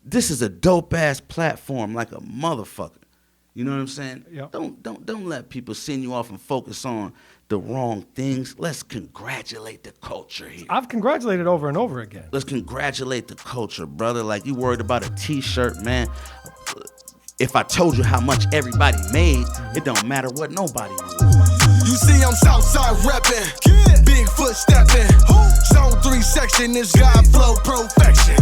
this is a dope ass platform like a motherfucker. You know what I'm saying? Yep. Don't let people send you off and focus on the wrong things. Let's congratulate the culture here. I've congratulated over and over again. Let's congratulate the culture, brother. Like, you worried about a t-shirt, man. If I told you how much everybody made, it don't matter what nobody made. You see I'm Southside reppin', Bigfoot steppin', Zone 3 section is God flow perfection.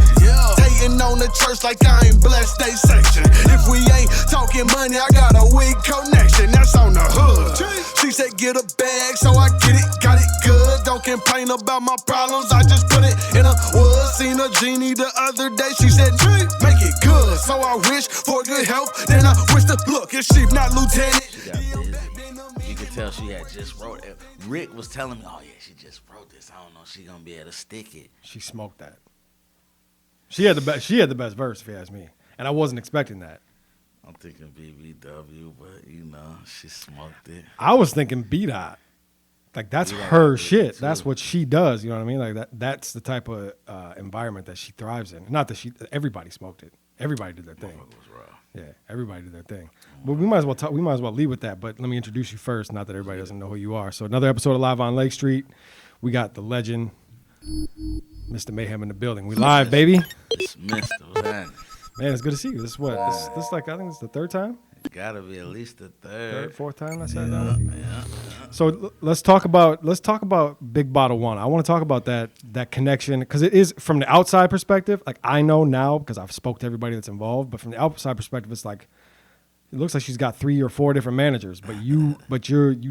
Hating on the church like I ain't blessed they section. If we ain't talking money, I got a weak connection, that's on the hood. She said get a bag, so I get it, got it good. Don't complain about my problems, I just put it in a wood. Seen a genie the other day, she said make it good. So I wish for good health, then I wish to look, if she not lieutenant. You could tell she had just wrote it. Rick was telling me, oh yeah, she just wrote this. I don't know if she gonna be able to stick it. She smoked that. She had the best verse, if you ask me, and I wasn't expecting that. I'm thinking BBW, but you know, she smoked it. I was thinking B-Dot. Like, that's her shit. That's what she does. You know what I mean? Like, that's the type of environment that she thrives in. Not that everybody smoked it. Everybody did their thing. Yeah, everybody did their thing. But we might as well talk. We might as well lead with that. But let me introduce you first. Not that everybody doesn't know who you are. So another episode of Live on Lake Street. We got the legend, Mr. MAEHAM in the building. We live, baby. It's Mista. What's happening? Man, it's good to see you. This is what? This like, I think it's the third time. It gotta be at least the third, fourth time I said that. Yeah. So let's talk about Big Bottle One. I want to talk about that connection, because it is, from the outside perspective. Like, I know now because I've spoke to everybody that's involved, but from the outside perspective, it's like it looks like she's got 3 or 4 different managers. But you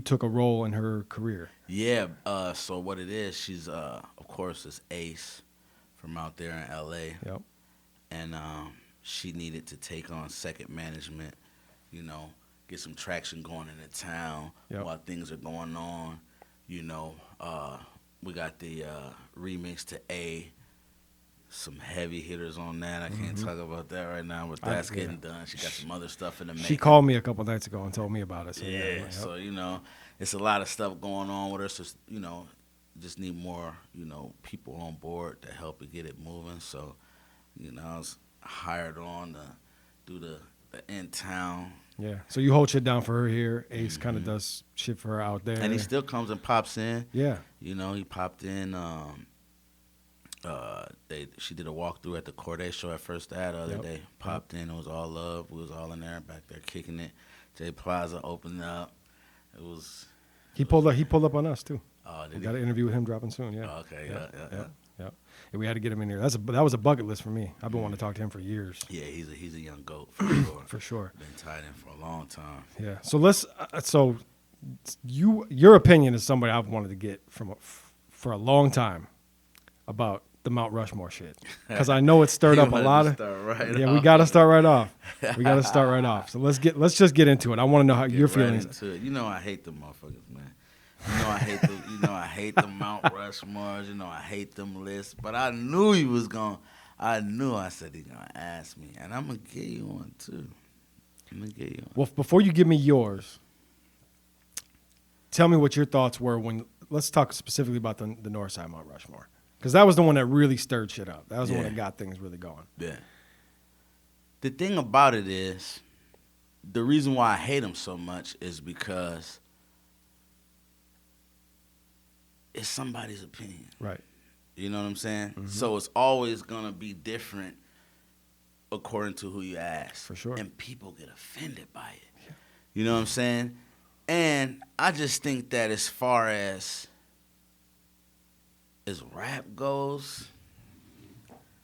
took a role in her career. Yeah. So what it is, she's of course is Ace from out there in L.A. Yep. And she needed to take on second management. You know, get some traction going in the town while things are going on. You know, we got the remix to A, some heavy hitters on that. I can't talk about that right now, but that's getting done. She got some other stuff in the making. She called me a couple nights ago and told me about it. So So, you know, it's a lot of stuff going on with her. So, you know, just need more, you know, people on board to help it get it moving. So, you know, I was hired on to do the in town. Yeah. So you hold shit down for her here. Ace kind of does shit for her out there. And he still comes and pops in. Yeah. You know, he popped in. She did a walkthrough at the Corday show at First Ad the other day. Popped in. It was all love. We was all in there, back there kicking it. Jay Plaza opened up. It was. He pulled up on us too. Oh, we got an interview with him dropping soon. Yeah. Oh, okay. Yeah. Yeah, we had to get him in here. That was a bucket list for me. I've been wanting to talk to him for years. Yeah, he's a young goat for sure. For sure. Been tied in for a long time. Yeah. So your opinion is somebody I've wanted to get for a long time about the Mount Rushmore shit, because I know it stirred up a lot of. We got to start right off. So let's just get into it. I want to know how your feelings. You know, I hate the motherfuckers, man. You know, I hate the Mount Rushmores. You know, I hate them lists. But I knew he was going. I said he's gonna ask me, and I'm gonna give you one too. Well, before you give me yours, tell me what your thoughts were when. Let's talk specifically about the Northside Mount Rushmore, because that was the one that really stirred shit up. That was the one that got things really going. Yeah. The thing about it is, the reason why I hate him so much is because it's somebody's opinion. Right. You know what I'm saying? Mm-hmm. So it's always going to be different according to who you ask. For sure. And people get offended by it. Yeah. You know what I'm saying? And I just think that as far as rap goes,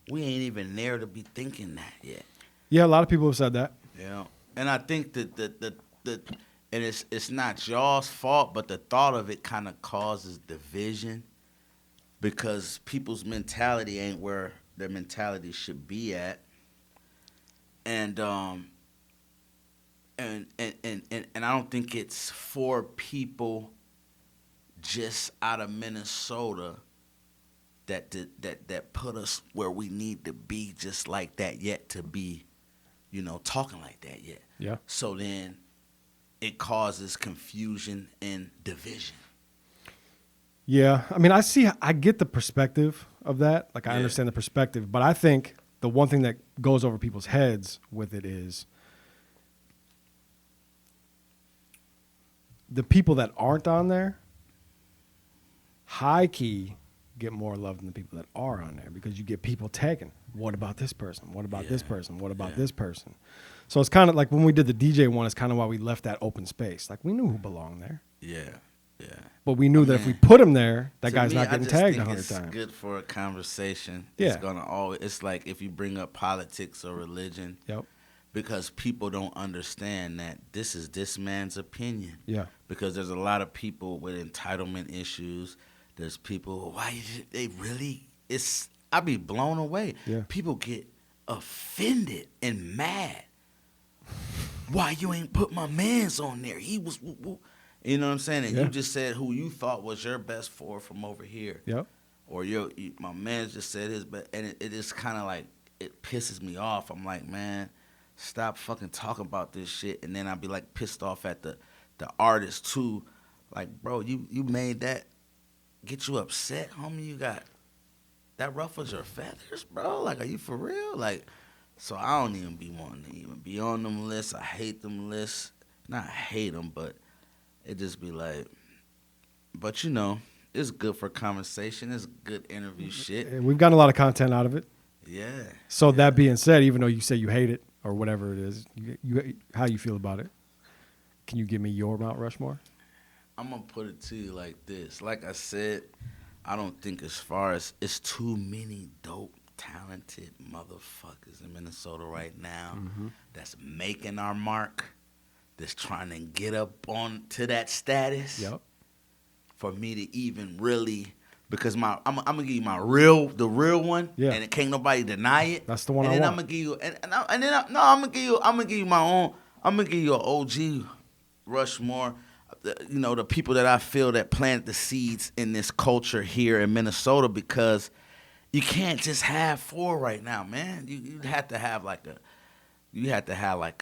we ain't even there to be thinking that yet. Yeah, a lot of people have said that. Yeah. And I think that and it's not y'all's fault, but the thought of it kind of causes division, because people's mentality ain't where their mentality should be at. And I don't think it's for people just out of Minnesota that put us where we need to be just like that yet, to be, you know, talking like that yet. Yeah. So then it causes confusion and division. Yeah. I mean, I get the perspective of that. Like, I understand the perspective, but I think the one thing that goes over people's heads with it is the people that aren't on there, high key, get more love than the people that are on there because you get people tagging. What about this person? What about this person? What about this person? So it's kind of like when we did the DJ one, it's kind of why we left that open space. Like we knew who belonged there. Yeah. But we knew that if we put him there, that guy's me, not getting tagged 100 times. It's good for a conversation. Yeah. It's gonna always. It's like if you bring up politics or religion. Yep. Because people don't understand that this is this man's opinion. Yeah. Because there's a lot of people with entitlement issues. There's people, they really, I be blown away. Yeah. People get offended and mad. Why you ain't put my mans on there? He was, you know what I'm saying? And you just said who you thought was your best four from over here. Yep. Or my man just said his best. And it is kind of like, it pisses me off. I'm like, man, stop fucking talking about this shit. And then I'd be like pissed off at the artist too. Like, bro, you made that get you upset, homie. You got that ruffles your feathers, bro. Like, are you for real? Like, so I don't even be wanting to even be on them lists. I hate them lists. Not hate them, but it just be like, but you know, it's good for conversation. It's good interview shit. And we've gotten a lot of content out of it. Yeah. So that being said, even though you say you hate it or whatever it is, you how you feel about it? Can you give me your Mount Rushmore? I'm going to put it to you like this. Like I said, I don't think as far as it's too many dope, talented motherfuckers in Minnesota right now that's making our mark, that's trying to get up on to that status. Yep. For me to even really, because I'm gonna give you the real one, and it can't nobody deny it. That's the one. And I then want. I'm gonna give you, I'm gonna give you my own. I'm gonna give you an OG Rushmore. You know, the people that I feel that planted the seeds in this culture here in Minnesota, because you can't just have four right now, man. You have to have like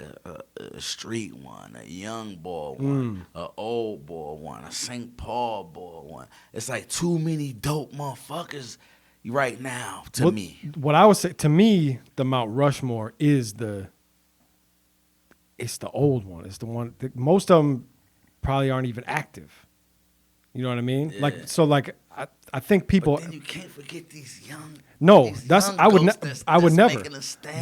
a street one, a young boy one, a old boy one, a St. Paul boy one. It's like too many dope motherfuckers right now to me. What I would say, to me, the Mount Rushmore is it's the old one. It's the one that most of them probably aren't even active. You know what I mean? Yeah. Like I think people. But then you can't forget these young. No, I would never.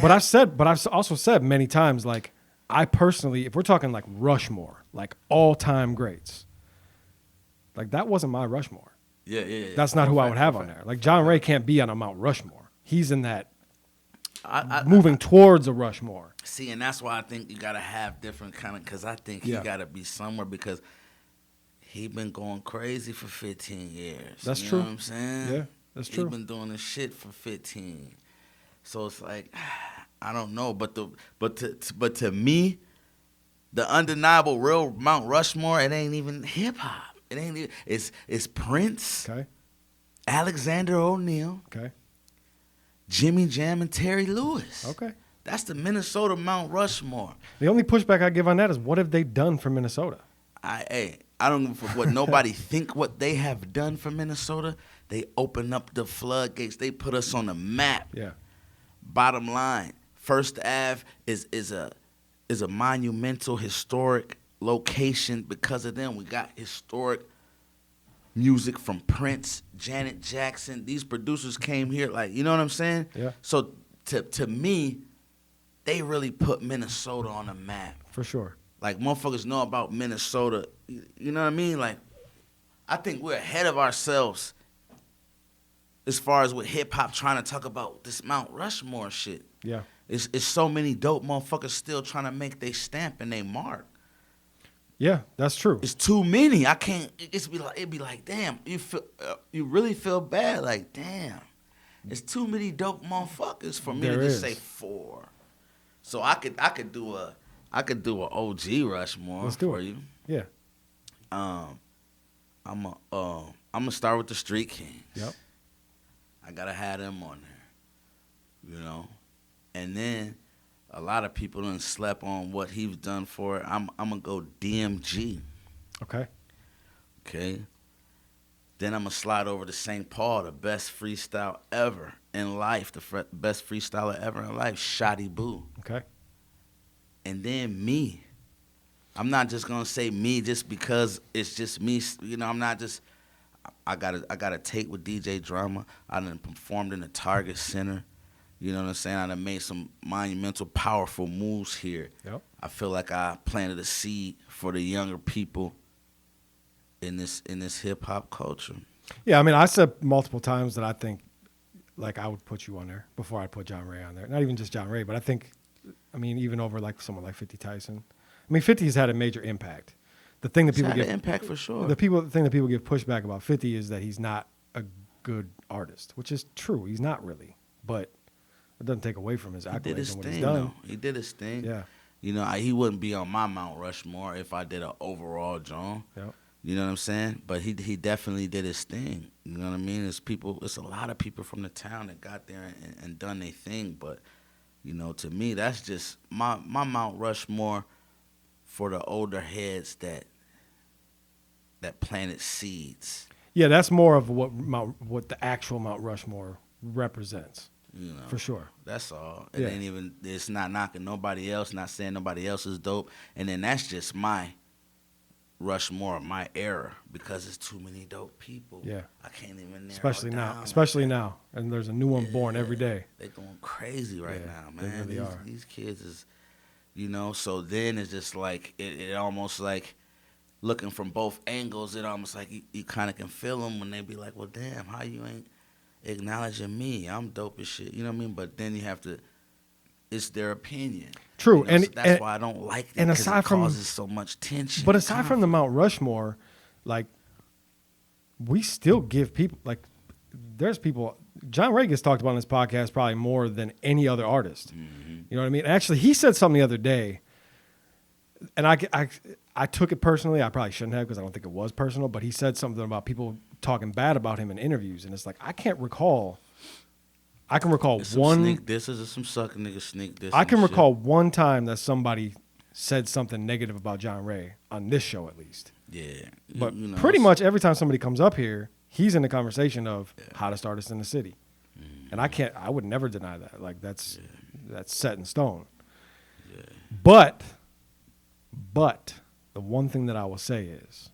But I've also said many times, like, I personally, if we're talking like Rushmore, like all-time greats, like that wasn't my Rushmore. Yeah. That's not who I would have on there. Like John Ray can't be on a Mount Rushmore. He's in that moving towards a Rushmore. See, and that's why I think you gotta have different kind of, because I think he gotta be somewhere, because he been going crazy for 15 years. That's you true. Know what I'm saying? Yeah, that's true. He been doing this shit for 15. So it's like, I don't know, but to me, the undeniable real Mount Rushmore, it ain't even hip hop. It ain't even, it's Prince, okay, Alexander O'Neal, okay, Jimmy Jam, and Terry Lewis. Okay. That's the Minnesota Mount Rushmore. The only pushback I give on that is, what have they done for Minnesota? I don't give a fuck what nobody think what they have done for Minnesota. They open up the floodgates. They put us on the map. Yeah. Bottom line, First Ave is a monumental, historic location. Because of them, we got historic music from Prince, Janet Jackson. These producers came here, like, you know what I'm saying? Yeah. So to me, they really put Minnesota on the map. For sure. Like, motherfuckers know about Minnesota. You know what I mean? Like, I think we're ahead of ourselves as far as with hip-hop trying to talk about this Mount Rushmore shit. Yeah. It's so many dope motherfuckers still trying to make their stamp and their mark. Yeah, that's true. It's too many. I can't. It'd be like, damn. You really feel bad. Like, damn. It's too many dope motherfuckers for me to just say four. So I could do a OG Rushmore. Let's do for it. you. Yeah. I'm gonna start with the Street Kings. Yep. I gotta have them on there, you know. And then a lot of people done slept on what he's done for it. I'm gonna go DMG. Okay. Okay. Then I'm going to slide over to St. Paul, the best freestyle ever in life, best freestyler ever in life, Shotty Boo. Okay. And then me. I'm not just going to say me just because it's just me. You know, I'm not just, I got a tape with DJ Drama. I done performed in the Target Center. You know what I'm saying? I done made some monumental, powerful moves here. Yep. I feel like I planted a seed for the younger people in this hip hop culture. Yeah, I mean, I said multiple times that I think, like, I would put you on there before I put John Ray on there. Not even just John Ray, but I think, I mean, even over like someone like 50 Tyson. I mean, 50 has had a major impact. The thing that It's people had give an impact for sure. The thing that people give pushback about 50 is that he's not a good artist, which is true. He's not really, but it doesn't take away from his accolades and what he's done. Though. He did his thing. Yeah. You know, he wouldn't be on my Mount Rushmore if I did an overall John. Yep. You know what I'm saying? But he definitely did his thing. You know what I mean? It's a lot of people from the town that got there and done their thing. But, you know, to me, that's just my Mount Rushmore for the older heads that planted seeds. Yeah, that's more of what the actual Mount Rushmore represents. You know, for sure. That's all. Yeah. It's not knocking nobody else, not saying nobody else is dope. And then that's just my Rushmore, my era, because it's too many dope people. Yeah. I can't even narrow Especially it now. down Especially like that. now. And there's a new one born every day. They're going crazy right Yeah, now, they man. really are. These kids is, you know, so then it's just like, it almost like, looking from both angles, it almost like you kind of can feel them when they be like, well, damn, how you ain't acknowledging me? I'm dope as shit. You know what I mean? But then you have to, it's their opinion. True. You know, And so that's why I don't like it, and because aside it from- causes so much tension. But and aside from the conflict. Mount Rushmore, like, we still give people, like, there's people, John Ray gets talked about on this podcast probably more than any other artist. Mm-hmm. You know what I mean? Actually, he said something the other day, and I took it personally. I probably shouldn't have, because I don't think it was personal, but he said something about people talking bad about him in interviews, and it's like, I can recall It's some one. sneak disses or some sucker nigga sneak diss. I can and shit. recall one time that somebody said something negative about John Ray on this show, at least. Yeah. But you know, pretty it's- much every time somebody comes up here, he's in the conversation of hottest artist in the city, and I would never deny that. Like, that's set in stone. Yeah. But the one thing that I will say is,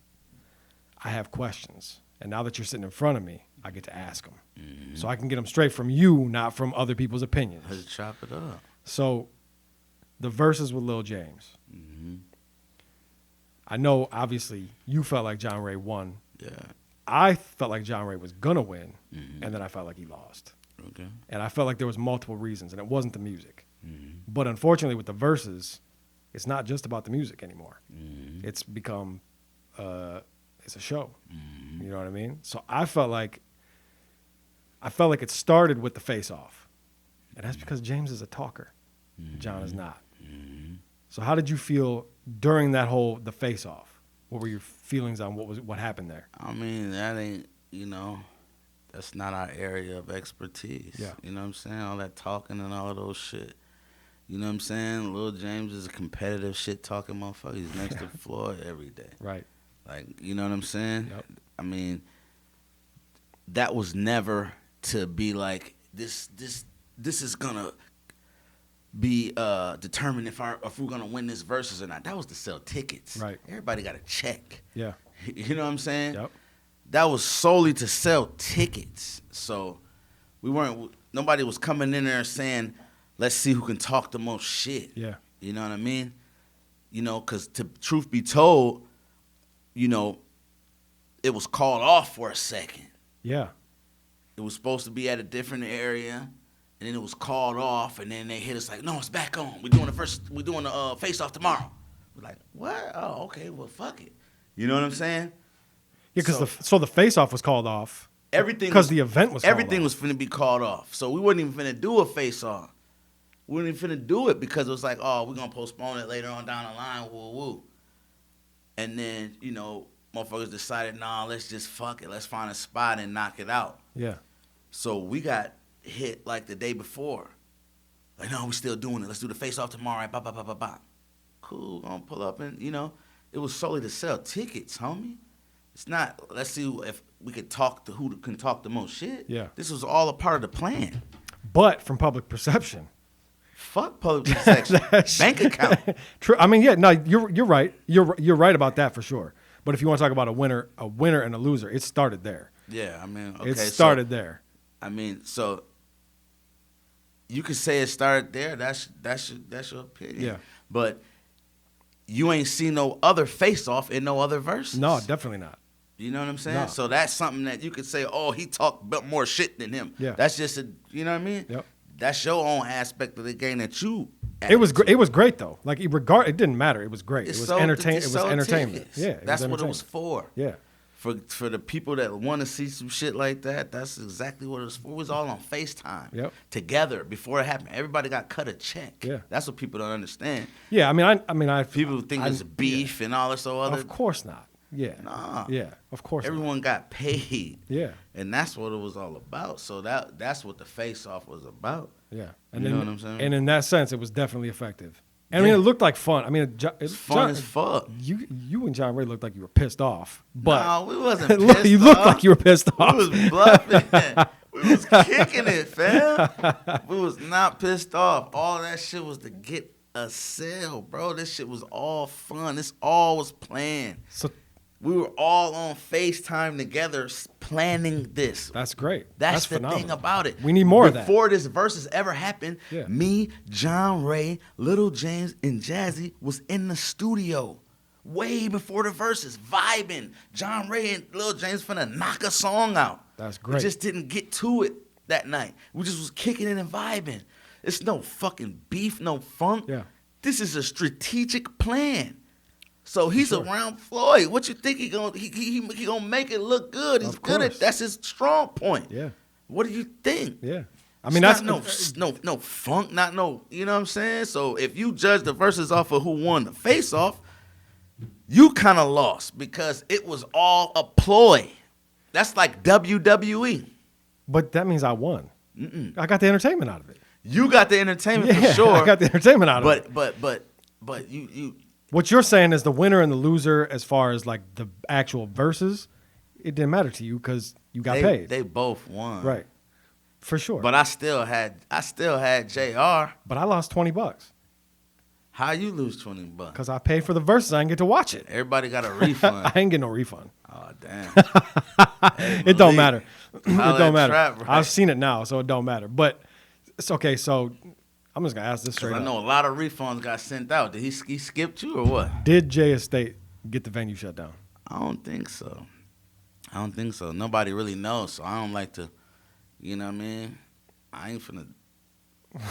I have questions, and now that you're sitting in front of me, I get to ask them, so I can get them straight from you, not from other people's opinions. Let's chop it up. So, the verses with Lil James. Mm-hmm. I know, obviously, you felt like John Ray won. Yeah. I felt like John Ray was gonna win, Mhm. and then I felt like he lost. Okay. And I felt like there was multiple reasons, and it wasn't the music. Mm-hmm. But unfortunately, with the verses, it's not just about the music anymore. Mm-hmm. It's become, it's a show. Mm-hmm. You know what I mean? So I felt like it started with the face-off, and that's because James is a talker. John is not. Mm-hmm. So how did you feel during the face-off? What were your feelings on what happened there? I mean, that ain't, you know, that's not our area of expertise. Yeah. You know what I'm saying? All that talking and all of those shit. You know what I'm saying? Lil James is a competitive shit talking motherfucker. He's next to Floyd every day. Right. Like, you know what I'm saying? Yep. I mean, that was never to be like, this is gonna be determined if we're gonna win this versus or not. That was to sell tickets. Right. Everybody got a check. Yeah. You know what I'm saying? Yep. That was solely to sell tickets. So nobody was coming in there saying, let's see who can talk the most shit. Yeah. You know what I mean? You know, because truth be told, you know, it was called off for a second. Yeah. It was supposed to be at a different area, and then it was called off, and then they hit us like, no, it's back on. We're doing the face-off tomorrow. We're like, what? Oh, okay, well, fuck it. You know what I'm saying? Yeah, because the face-off was called off. Everything because the event was called everything off. was finna be called off. So we wasn't even finna do a face-off. We weren't even finna do it because it was like, oh, we're gonna postpone it later on down the line, woo woo. And then, you know, motherfuckers decided, nah, let's just fuck it. Let's find a spot and knock it out. Yeah. So we got hit like the day before. Like, no, we still doing it. Let's do the face-off tomorrow. Right? Bop, bop, bop, bop, bop. Cool, gonna pull up and, you know, it was solely to sell tickets, homie. It's not. Let's see if we could talk to who can talk the most shit. Yeah. This was all a part of the plan. But from public perception. Fuck public perception. Bank account. True. I mean, yeah, no, you're right. You're right about that for sure. But if you want to talk about a winner and a loser, it started there. Yeah, I mean, okay. It started there. I mean, so you could say it started there. That's your opinion. Yeah. But you ain't seen no other face-off in no other verses. No, definitely not. You know what I'm saying? No. So that's something that you could say, oh, he talked about more shit than him. Yeah. That's just you know what I mean? Yep. That's your own aspect of the game that you. It was great though. Like it didn't matter. It was great. It was entertainment. It was entertainment. Tickets. Yeah. That's what it was for. Yeah. For the people that want to see some shit like that, that's exactly what it was for. It was all on FaceTime. Yep. Together before it happened. Everybody got cut a check. Yeah. That's what people don't understand. Yeah. I mean, People think it's beef and all this other. Of course not. Yeah. Nah. Yeah. Of course. Everyone got paid. Yeah. And that's what it was all about. So that's what the face-off was about. Yeah. And You then, know what I'm saying? And in that sense, it was definitely effective. I mean, it looked like fun. I mean, It's fun as fuck. You and John Ray looked like you were pissed off, but no, we wasn't pissed you off. looked like you were pissed off. We was bluffing. We was kicking it, fam. We was not pissed off. All that shit was to get a sale, bro. This shit was all fun. This all was planned. So we were all on FaceTime together planning this. that's great. That's the phenomenal. thing about it. We need more of that. Before this versus ever happened, Yeah. me, John Ray, Little James, and Jazzy was in the studio way before the verses, vibing. John Ray and Little James finna knock a song out. That's great. We just didn't get to it that night. We just was kicking it and vibing. It's no fucking beef, no funk. Yeah. This is a strategic plan. So he's around Floyd. What you think he gonna make it look good? He's Of good at course. that's his strong point. Yeah. What do you think? Yeah. I It's mean, not that's no funk, not no. You know what I'm saying? So if you judge the verses off of who won the face off, you kind of lost because it was all a ploy. That's like WWE. But that means I won. I got the entertainment out of it. You got the entertainment Yeah, for sure. I got the entertainment out of it. But you. What you're saying is the winner and the loser, as far as like the actual verses, it didn't matter to you because you got paid. They both won. Right. For sure. But I still had JR. But I lost $20 How you lose $20? because I paid for the verses. I didn't get to watch it. Everybody got a refund. I ain't get no refund. Oh damn. It don't matter. It Holla don't at matter. Trap, right? I've seen it now, so it don't matter. But it's okay. So I'm just gonna ask this straight I up. know a lot of refunds got sent out. Did he skip you or what? Did Jay Estate get the venue shut down? I don't think so. Nobody really knows, so I don't like to, you know what I mean? I ain't finna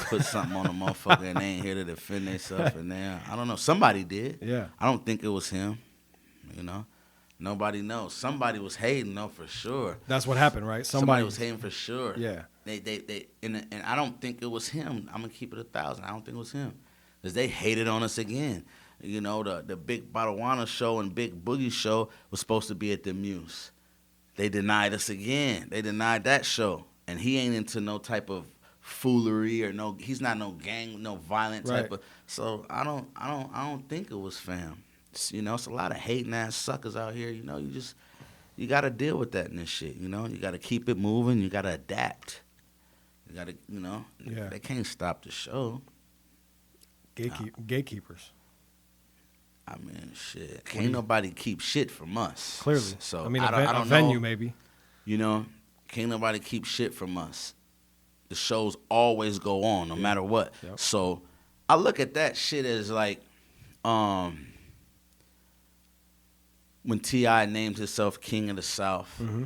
put something on a motherfucker and they ain't here to defend themselves and then I don't know. Somebody did. Yeah. I don't think it was him. You know? Nobody knows. Somebody was hating though for sure. That's what happened, right? Somebody was hating for sure. Yeah. They and I don't think it was him. I'm gonna keep it 1,000. I don't think it was him, cause they hated on us again. You know, the Big Botswana show and Big Boogie show was supposed to be at the Muse. They denied us again. They denied that show, and he ain't into no type of foolery or no. He's not no gang, no violent type Right. of. So I don't think it was fam. You know, it's a lot of hating ass suckers out here. You know, you got to deal with that in this shit. You know, you got to keep it moving. You got to adapt. You got to, you know, Yeah. they can't stop the show. Gatekeepers. I mean, shit. Can't nobody keep shit from us. Clearly. So I mean, I don't a venue know. maybe. You know, can't nobody keep shit from us. The shows always go on, no matter what. Yep. So I look at that shit as like, when T.I. named himself King of the South, Mm-hmm.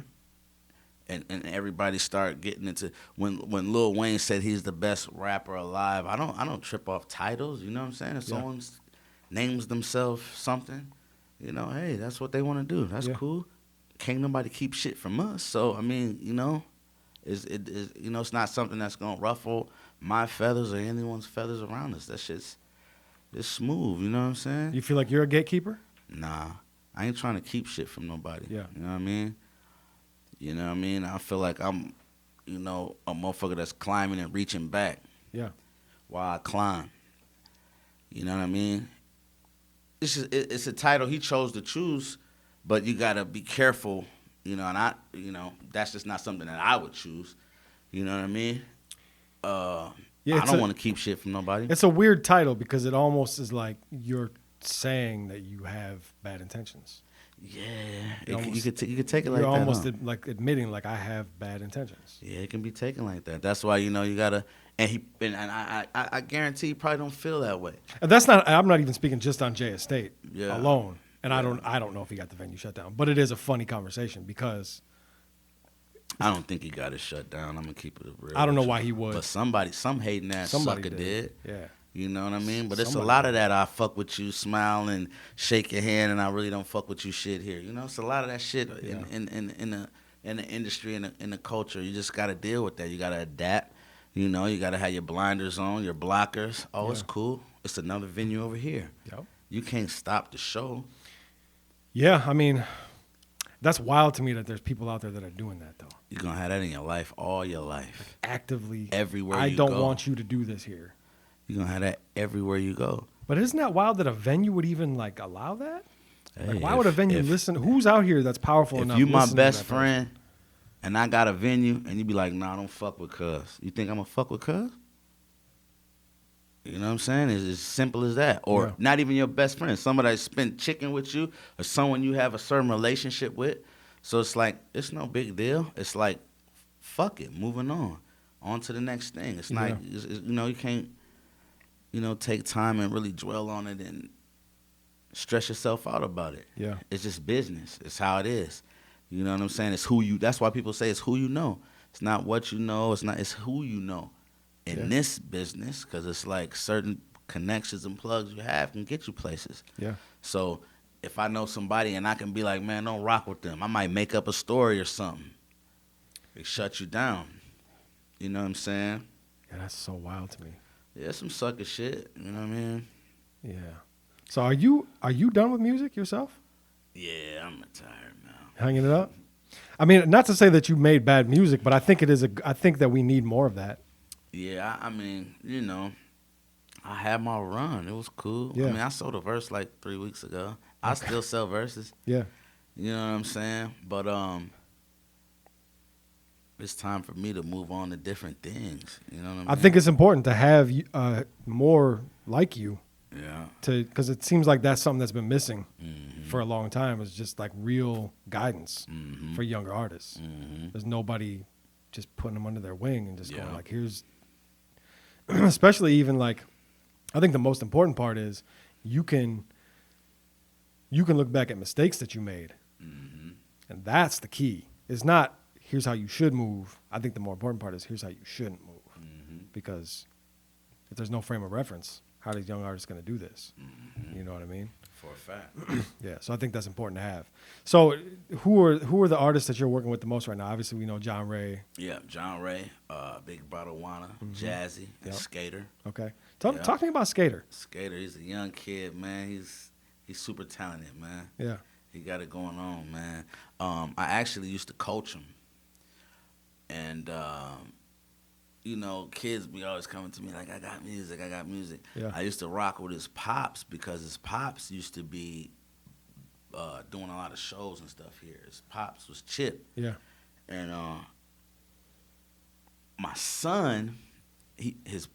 and everybody started getting into when Lil Wayne said he's the best rapper alive. I don't trip off titles. You know what I'm saying? If Yeah. someone names themselves something, you know, hey, that's what they want to do. That's Yeah. cool. Can't nobody keep shit from us. So I mean, you know, you know, it's not something that's gonna ruffle my feathers or anyone's feathers around us. That shit's it's smooth. You know what I'm saying? You feel like you're a gatekeeper? Nah, I ain't trying to keep shit from nobody. Yeah. You know what I mean? You know what I mean? I feel like I'm, you know, a motherfucker that's climbing and reaching back Yeah. while I climb. You know what I mean? It's a title he chose to choose But you gotta be careful, and that's just not something that I would choose. You know what I mean? I don't want to keep shit from nobody. It's a weird title because it almost is like you're saying that you have bad intentions. Yeah, you could take it like that. You're almost like admitting like I have bad intentions. Yeah, it can be taken like that. That's why you gotta. And I guarantee he probably don't feel that way. And that's not. I'm not even speaking just on Jay Estate Yeah. alone. And I don't know if he got the venue shut down, but it is a funny conversation because I don't think he got it shut down. I'm gonna keep it real. I don't know why he would. But some hating ass sucker did. Yeah. You know what I mean? But it's a lot of that I fuck with you, smile and shake your hand, and I really don't fuck with you shit here. It's a lot of that shit in the industry and in the culture. You just got to deal with that. You got to adapt. You got to have your blinders on, your blockers. Oh, it's cool. It's another venue over here. Yep. You can't stop the show. Yeah, I mean, that's wild to me that there's people out there that are doing that, though. You're going to have that in your life, all your life. Actively. Everywhere I you go. don't want you to do this here. You're going to have that everywhere you go. But isn't that wild that a venue would even, allow that? Hey, why would a venue listen? Who's out here that's powerful enough? If you my best friend and I got a venue and you be like, nah, I don't fuck with Cuz. You think I'm going to fuck with Cuz? You know what I'm saying? It's as simple as that. Or not even your best friend. Somebody that spent chicken with you or someone you have a certain relationship with. So it's like, it's no big deal. It's like, fuck it, moving on to the next thing. It's like, you can't, take time and really dwell on it and stress yourself out about it. Yeah. It's just business. It's how it is. You know what I'm saying? It's who you, that's why people say it's who you know. It's not what you know. It's who you know in this business, because it's like certain connections and plugs you have can get you places. Yeah. So if I know somebody and I can be like, man, don't rock with them. I might make up a story or something. They shut you down. You know what I'm saying? Yeah, that's so wild to me. Yeah, some sucker shit. You know what I mean? Yeah. So are you done with music yourself? Yeah, I'm retired now. Hanging it up? I mean, not to say that you made bad music, but I think I think that we need more of that. Yeah, I mean, I had my run. It was cool. Yeah. I mean, I sold a verse like 3 weeks ago. I still sell verses. Yeah. You know what I'm saying? But it's time for me to move on to different things. You know what I mean? I think it's important to have more like you. Yeah. Because it seems like that's something that's been missing for a long time. Is just like real guidance for younger artists. There's nobody just putting them under their wing and just going like, here's. Especially even like, I think the most important part is you can look back at mistakes that you made, and that's the key. It's not here's how you should move. I think the more important part is here's how you shouldn't move, because if there's no frame of reference, how are these young artists going to do this? You know what I mean? For a fact. Yeah, so I think that's important to have. So who are the artists that you're working with the most right now? Obviously, we know John Ray. Yeah, John Ray, Big Brother Wanna, Jazzy, and Skater. Okay. Talk to me about Skater. Skater, he's a young kid, man. He's super talented, man. Yeah. He got it going on, man. I actually used to coach him. And, kids be always coming to me like, I got music. Yeah. I used to rock with his pops because his pops used to be doing a lot of shows and stuff here. His pops was Chip. Yeah. And my son, he has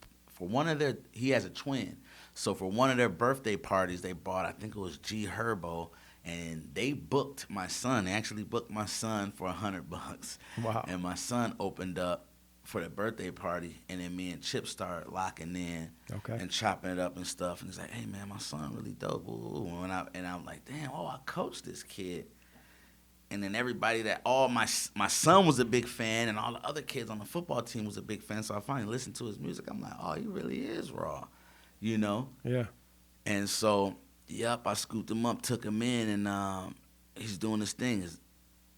a twin. So for one of their birthday parties, they bought, I think it was G Herbo, and they booked my son. They actually booked my son for $100. Wow. And my son opened up for the birthday party, and then me and Chip started locking in and chopping it up and stuff. And he's like, hey, man, my son really dope. Ooh. And I'm like, damn, I coached this kid. And then everybody my son was a big fan, and all the other kids on the football team was a big fan. So I finally listened to his music. I'm like, oh, he really is raw, Yeah. And so, I scooped him up, took him in, and he's doing this thing. His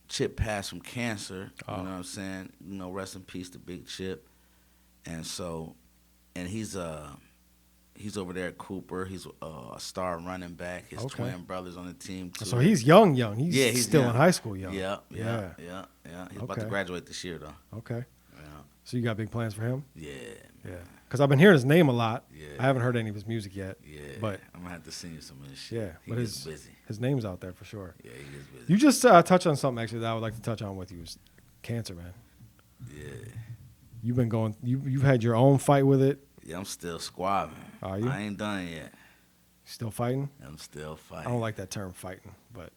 Chip passed from cancer. You know what I'm saying? Rest in peace to Big Chip. And so, and he's over there at Cooper. He's a star running back. His twin brothers on the team too. So he's young. He's still young. in high school young. Yeah. He's about to graduate this year though. Okay. Yeah. So you got big plans for him? Yeah. Yeah. Because I've been hearing his name a lot. Yeah. I haven't heard any of his music yet. Yeah. But I'm gonna have to send you some of his shit. yeah, He but gets busy. his name's out there for sure. Yeah, he gets busy. You just touched on something actually that I would like to touch on with you is cancer, man. Yeah. You've been going. You've had your own fight with it. Yeah, I'm still squabbing. Are you? I ain't done yet. Still fighting? I'm still fighting. I don't like that term fighting, but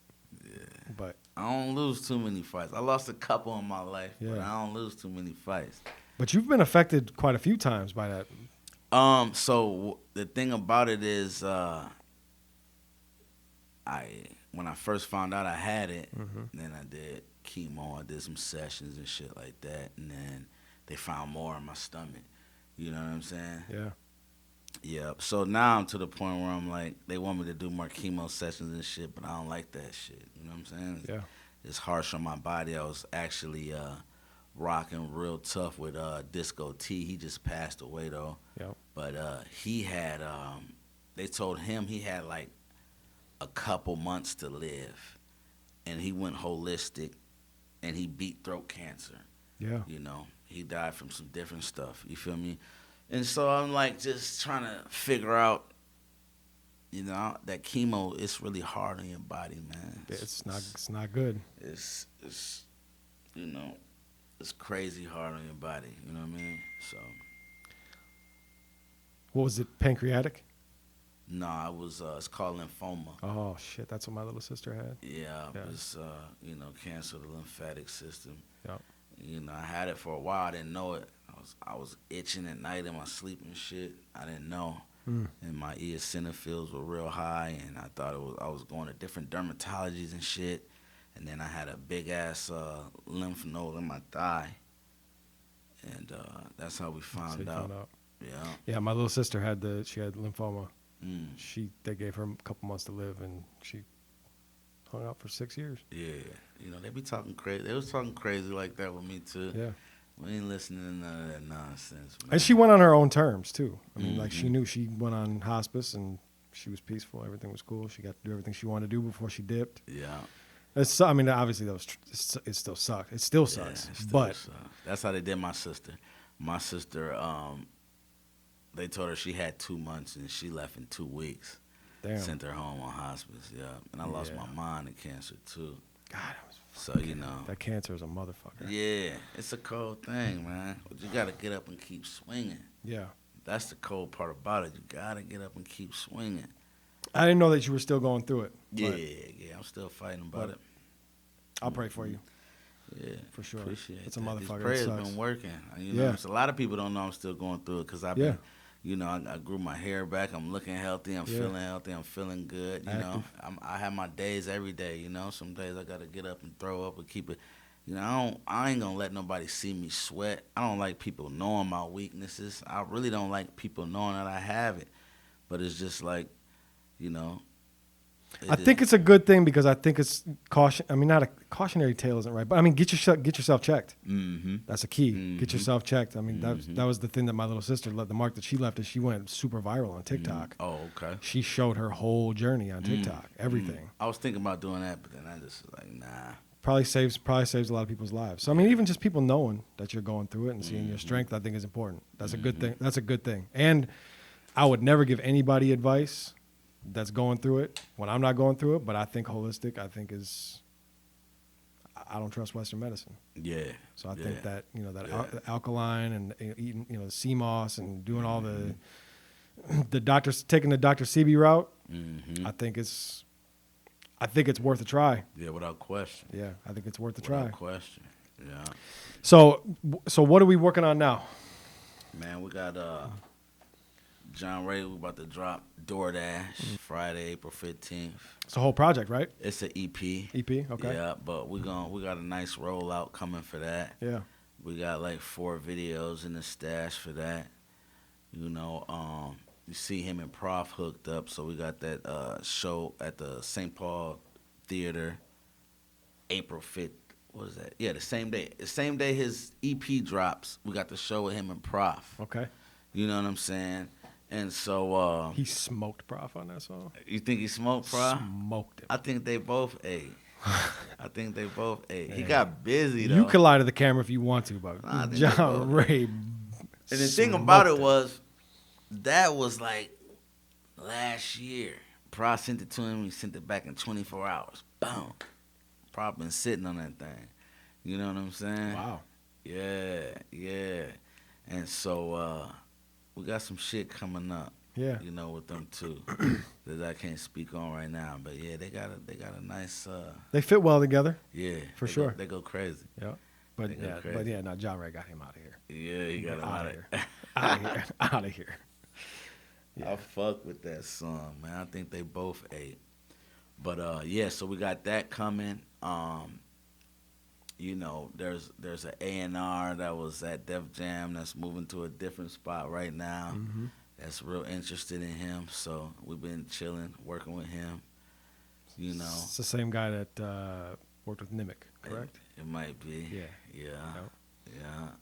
I don't lose too many fights. I lost a couple in my life, but Yeah. I don't lose too many fights. but you've been affected quite a few times by that. So the thing about it is, when I first found out I had it, then I did chemo. I did some sessions and shit like that, and then they found more in my stomach. You know what I'm saying? Yeah. Yeah. So now I'm to the point where I'm like, they want me to do more chemo sessions and shit, but I don't like that shit. You know what I'm saying? Yeah. It's harsh on my body. I was actually rocking real tough with Disco T. He just passed away though. Yep. But he had, they told him he had like a couple months to live, and he went holistic, and he beat throat cancer. Yeah. You know, he died from some different stuff. You feel me? And so I'm like just trying to figure out, you know, that chemo is really hard on your body, man. It's not good. It's you know, it's crazy hard on your body. You know what I mean? So. What was it? Pancreatic? No, I was. It's called lymphoma. Oh shit, that's what my little sister had. Yeah, Yeah. it's you know, cancer of the lymphatic system. Yep. You know, I had it for a while. I didn't know it. I was itching at night in my sleep and shit. I didn't know. And my eosinophils were real high, and I thought I was going to different dermatologies and shit. And then I had a big ass lymph node in my thigh, and that's how we So you found out. Yeah. Yeah, my little sister had lymphoma. Mm. They gave her a couple months to live, and she hung out for 6 years. Yeah. You know, they be talking crazy. They was talking crazy like that with me too. Yeah. We ain't listening to none of that nonsense, man. And she went on her own terms too. I mean, like she knew she went on hospice and she was peaceful. Everything was cool. She got to do everything she wanted to do before she dipped. Yeah. I mean, obviously it still sucks. It still sucks. Yeah, it still but sucks. That's how they did my sister. My sister, they told her she had 2 months and she left in 2 weeks. damn, Sent her home on hospice. Yeah. And I lost Yeah. my mom to cancer too. God, that was So you know. that cancer is a motherfucker. Yeah, it's a cold thing, man. But you gotta get up and keep swinging. Yeah. That's the cold part about it. You gotta get up and keep swinging. I didn't know that you were still going through it. Yeah, but yeah. I'm still fighting about it. I'll pray for you. Yeah, For sure. Appreciate It's a that. motherfucker. These It prayers sucks. been working. You know, Yeah. a lot of people don't know I'm still going through it because I've Yeah. been, you know, I grew my hair back. I'm looking healthy. I'm Yeah. feeling healthy. I'm feeling good. You know, Active. I have my days every day. You know, some days I gotta get up and throw up and keep it. You know, I ain't gonna let nobody see me sweat. I don't like people knowing my weaknesses. I really don't like people knowing that I have it. But it's just like, you know. I think it's a good thing because I think it's caution. I mean, not a cautionary tale isn't right, but I mean, get yourself checked. Mm-hmm. That's a key. Get yourself checked. I mean, that was the thing that my little sister left. The mark that she left is she went super viral on TikTok. Oh, okay. She showed her whole journey on TikTok, everything. I was thinking about doing that, but then I just was like, nah. Probably saves a lot of people's lives. So I mean, even just people knowing that you're going through it and seeing your strength, I think is important. That's a good thing. That's a good thing. And I would never give anybody advice that's going through it when I'm not going through it. But I think holistic. I don't trust Western medicine. Yeah. So I yeah. think that Yeah. alkaline and eating sea moss and doing all the doctors taking the Dr. Sebi route. Mm-hmm. I think it's worth a try. Yeah, without question. Yeah, I think it's worth a try. Without question. Yeah. So what are we working on now? Man, we got John Ray. We about to drop DoorDash Friday, April 15th. It's a whole project, right? It's an EP. EP, okay. Yeah, but we got a nice rollout coming for that. Yeah. We got like 4 videos in the stash for that. You know, you see him and Prof hooked up, so we got that show at the St. Paul Theater, April 5th. What is that? Yeah, the same day. The same day his EP drops, we got the show with him and Prof. Okay. You know what I'm saying? And so He smoked Prof on that song. you think he smoked Prof? Smoked him. I think they both. Hey, I think they both ate. He got busy though. You can lie to the camera if you want to, but John Ray. And the thing about it was, that was like last year. Pro sent it to him. He sent it back in 24 hours. Boom. Pro been sitting on that thing. You know what I'm saying? Wow. Yeah. And so we got some shit coming up. Yeah. You know, with them too, that I can't speak on right now. But yeah, they got a nice. They fit well together. Yeah, for sure. They go crazy. Yeah. But no, John Ray got him out of here. Yeah, he got him out of here. Out of here. Yeah. I fuck with that song, man. I think they both ate. But yeah, so we got that coming. You know, there's an A&R that was at Def Jam that's moving to a different spot right now. Mm-hmm. That's real interested in him. So we've been chilling, working with him. You know, it's the same guy that worked with Nimick, correct? It might be. Yeah. Yeah.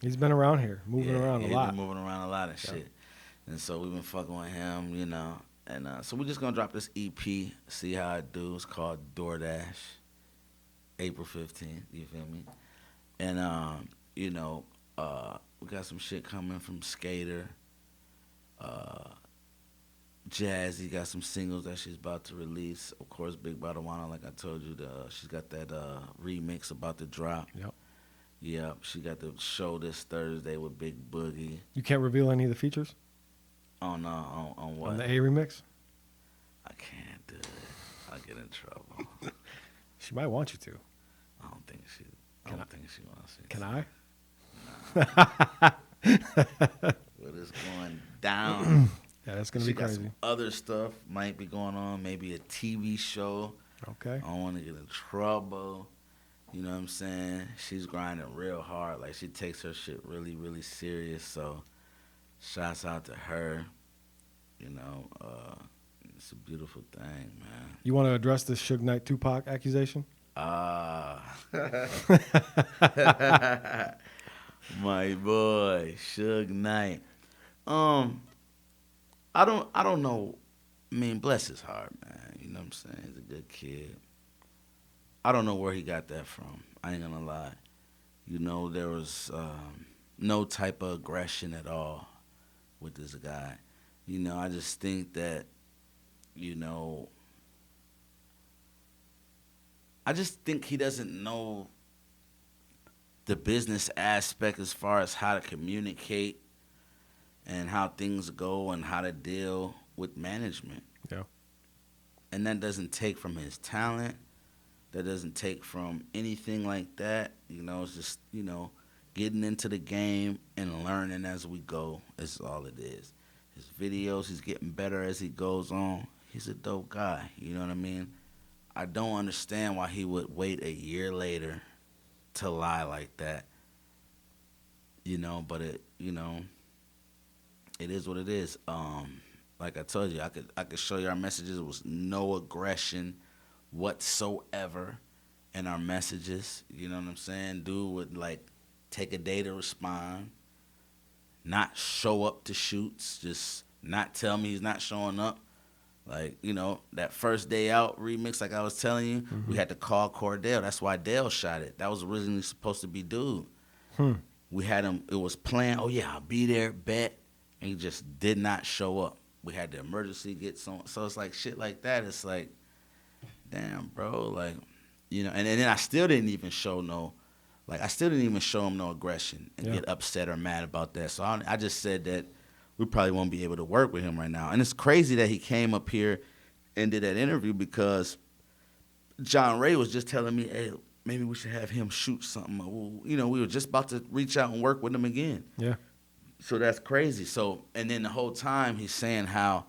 He's been around here, moving around a lot. He's been moving around a lot of shit. And so we've been fucking with him, you know. And so we're just going to drop this EP, see how it do. It's called DoorDash, April 15th, you feel me? And, you know, we got some shit coming from Skater. Jazzy got some singles that she's about to release. Of course, Big Badawana, like I told you, she's got that remix about to drop. Yep, she got the show this Thursday with Big Boogie. You can't reveal any of the features? On what? On the A remix? I can't do it. I'll get in trouble. She might want you to. I don't think she wants it. Can I? But it's going down. Yeah, that's going to be crazy. Some other stuff might be going on. Maybe a TV show. Okay. I don't want to get in trouble. You know what I'm saying? She's grinding real hard. Like, she takes her shit really, really serious. So, shouts out to her. You know, it's a beautiful thing, man. You want to address this Suge Knight Tupac accusation? My boy, Suge Knight. I don't know. I mean, bless his heart, man. You know what I'm saying? He's a good kid. I don't know where he got that from. I ain't gonna lie. You know, there was no type of aggression at all with this guy. You know, I just think that, you know, I just think he doesn't know the business aspect as far as how to communicate and how things go and how to deal with management. Yeah. And that doesn't take from his talent. That doesn't take from anything like that. You know, it's just, you know, getting into the game and learning as we go is all it is. His videos, he's getting better as he goes on. He's a dope guy, you know what I mean? I don't understand why he would wait a year later to lie like that. You know, but it is what it is. Like I told you, I could show you our messages. There was no aggression whatsoever in our messages. You know what I'm saying? Dude would like take a day to respond, not show up to shoots, just not tell me he's not showing up. Like, you know, that first day out remix, like I was telling you, we had to call Cordell. That's why Dale shot it. That was originally supposed to be Dude. We had him, it was planned, oh yeah, I'll be there, bet. And he just did not show up. We had the emergency get some, so it's like shit like that. It's like, damn, bro, like, you know, and then I still didn't even show him no aggression and get upset or mad about that. So I just said that we probably won't be able to work with him right now. And it's crazy that he came up here and did that interview because John Ray was just telling me, hey, maybe we should have him shoot something. Well, you know, we were just about to reach out and work with him again. Yeah. So that's crazy. So, and then the whole time he's saying how,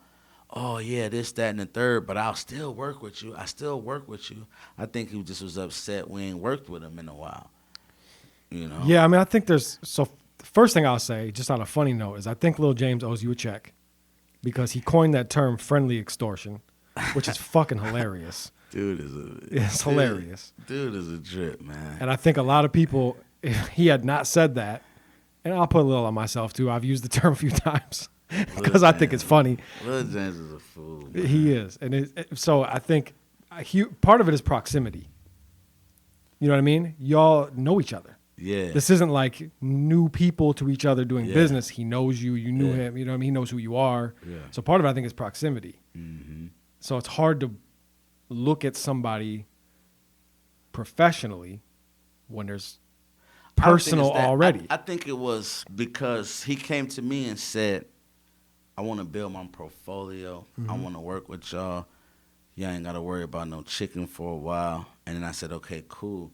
oh, yeah, this, that, and the third, but I'll still work with you. I still work with you. I think he just was upset we ain't worked with him in a while, you know? Yeah, I mean, I think there's, so the first thing I'll say, just on a funny note, is I think Lil James owes you a check because he coined that term friendly extortion, which is fucking hilarious. It's hilarious. Dude is a drip, man. And I think a lot of people, if he had not said that, and I'll put a little on myself too, I've used the term a few times because I think it's funny. Lil James is a fool, man. He is. And so I think part of it is proximity. You know what I mean? Y'all know each other. Yeah. This isn't like new people to each other doing Yeah. business. He knows you. You knew Yeah. him. You know what I mean? He knows who you are. Yeah. So part of it, I think, is proximity. Mm-hmm. So it's hard to look at somebody professionally when there's personal already. I think it was because he came to me and said, I want to build my portfolio. I want to work with y'all. Y'all ain't got to worry about no chicken for a while. And then I said, okay, cool.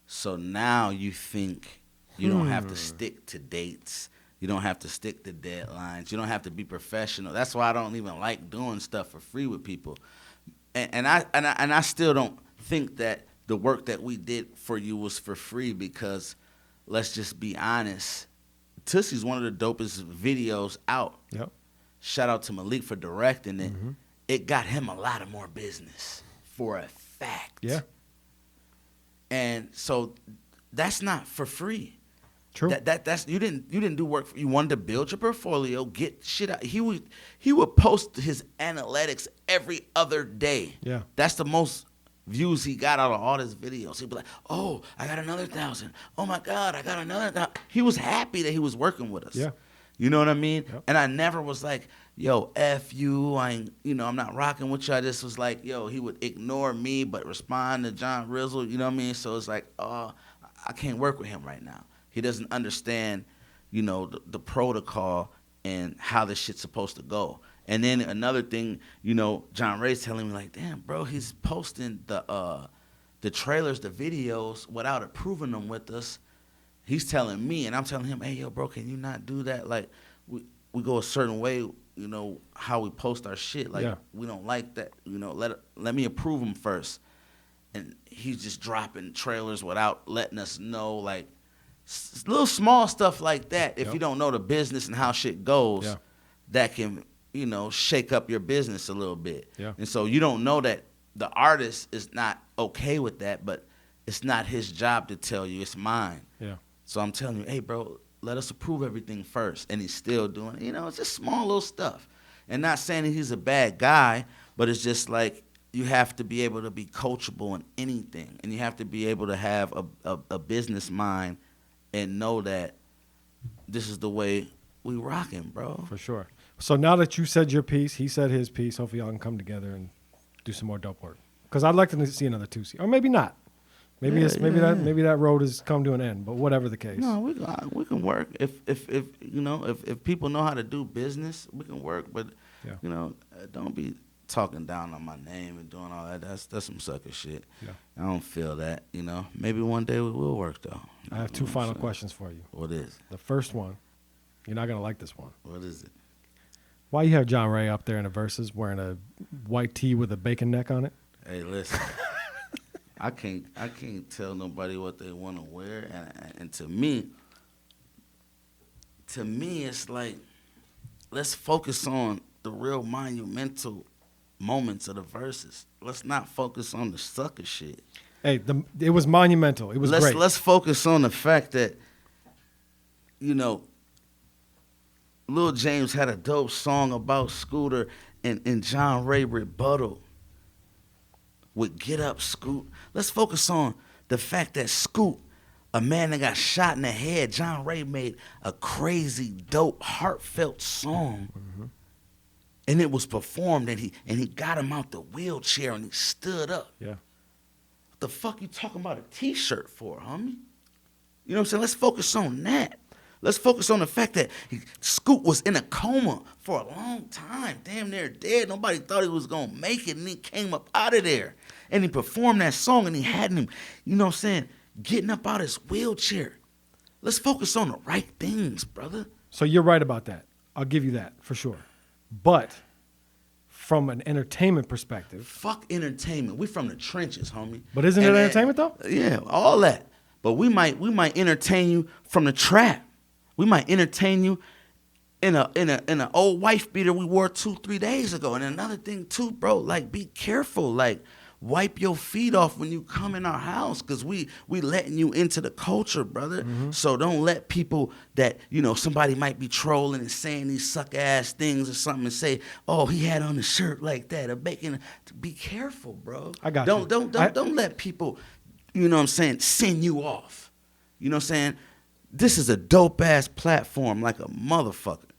So now you think you don't have to stick to dates. You don't have to stick to deadlines. You don't have to be professional. That's why I don't even like doing stuff for free with people. And I still don't think that the work that we did for you was for free because let's just be honest. Tootsie's one of the dopest videos out. Yep. Shout out to Malik for directing it. It got him a lot of more business for a fact. Yeah. And so that's not for free. True. That's you didn't do work. You wanted to build your portfolio, get shit out. He would post his analytics every other day. Yeah. That's the most views he got out of all his videos. He'd be like, "Oh, I got another 1,000. Oh my God, I got another 1,000." He was happy that he was working with us. Yeah. You know what I mean? Yep. And I never was like, "Yo, F you, I'm not rocking with you." I just was like, yo, he would ignore me but respond to John Rizzle, you know what I mean? So it's like, oh, I can't work with him right now. He doesn't understand, the protocol and how this shit's supposed to go. And then another thing, John Ray's telling me like, damn, bro, he's posting the trailers, the videos without approving them with us. He's telling me, and I'm telling him, hey, yo, bro, can you not do that? Like, we go a certain way, how we post our shit. Like, we don't like that. Let me approve them first. And he's just dropping trailers without letting us know, like, little small stuff like that. If you don't know the business and how shit goes, that can, shake up your business a little bit. Yeah. And so you don't know that the artist is not okay with that, but it's not his job to tell you. It's mine. Yeah. So I'm telling you, hey, bro, let us approve everything first. And he's still doing it. It's just small little stuff. And not saying that he's a bad guy, but it's just like you have to be able to be coachable in anything. And you have to be able to have a business mind and know that this is the way we rocking, bro. For sure. So now that you said your piece, he said his piece, hopefully y'all can come together and do some more dope work. Because I'd like to see another 2C. Or maybe not. Maybe that road has come to an end, but whatever the case. No, we can work. If people know how to do business, we can work. But don't be talking down on my name and doing all that. That's some sucker shit. Yeah. I don't feel that. Maybe one day we will work though. I have two final questions for you. What is? The first one, you're not gonna like this one. What is it? Why you have John Ray up there in the verses wearing a white tee with a bacon neck on it? Hey, listen. I can't tell nobody what they want to wear, and to me, it's like, let's focus on the real monumental moments of the verses. Let's not focus on the sucker shit. Hey, it was monumental. It was great. Let's focus on the fact that, Lil James had a dope song about Scooter, and John Ray rebuttal with Get Up, Scoot. Let's focus on the fact that Scoot, a man that got shot in the head, John Ray made a crazy, dope, heartfelt song. Mm-hmm. And it was performed, and he got him out the wheelchair, and he stood up. Yeah. What the fuck you talking about a T-shirt for, homie? You know what I'm saying? Let's focus on that. Let's focus on the fact that Scoot was in a coma for a long time, damn near dead. Nobody thought he was going to make it, and he came up out of there. And he performed that song, and he had him, getting up out of his wheelchair. Let's focus on the right things, brother. So you're right about that. I'll give you that, for sure. But from an entertainment perspective. Fuck entertainment. We from the trenches, homie. But isn't it entertainment, though? Yeah, all that. But we might entertain you from the trap. We might entertain you in a old wife beater we wore 2-3 days ago. And another thing too, bro, like, be careful. Like, wipe your feet off when you come in our house, because we letting you into the culture, brother. Mm-hmm. So don't let people that, somebody might be trolling and saying these suck ass things or something and say, oh, he had on a shirt like that, or bacon. Be careful, bro. I got you. Don't let people you know what I'm saying, send you off. You know what I'm saying? This is a dope ass platform like a motherfucker.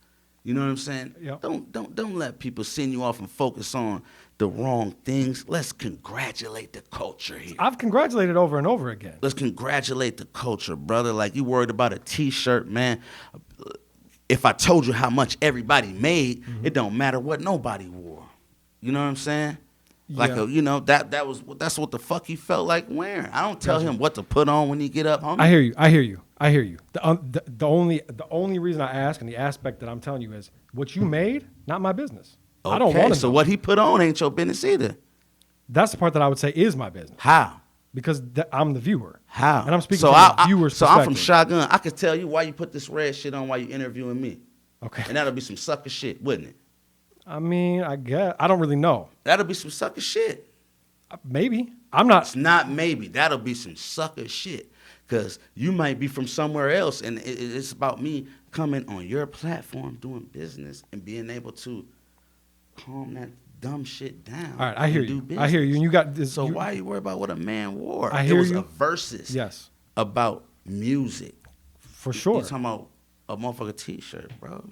You know what I'm saying? Yep. Don't let people send you off and focus on the wrong things. Let's congratulate the culture here. I've congratulated over and over again. Let's congratulate the culture, brother. Like, you worried about a T-shirt, man. If I told you how much everybody made, it don't matter what nobody wore. You know what I'm saying? Like, Yeah. you know, that's what the fuck he felt like wearing. I don't tell him what to put on when he get up, homie. I hear you. The only reason I ask, and the aspect that I'm telling you is what you made, not my business. I don't want to. So what he put on ain't your business either. That's the part that I would say is my business. How? Because I'm the viewer. How? And I'm speaking so from the viewer's So perspective. I'm from Shotgun. I could tell you why you put this red shit on while you interviewing me. Okay. And that'll be some sucker shit, wouldn't it? I mean, I guess. I don't really know. That'll be some sucker shit. Maybe. I'm not. It's not maybe. That'll be some sucker shit. Because you might be from somewhere else, and it's about me coming on your platform, doing business, and being able to calm that dumb shit down. All right, I hear and do you. business. I hear you. And you got this. So why are you worried about what a man wore? I hear it was you. a versus Yes. about music. For sure. You talking about a motherfucker T-shirt, bro.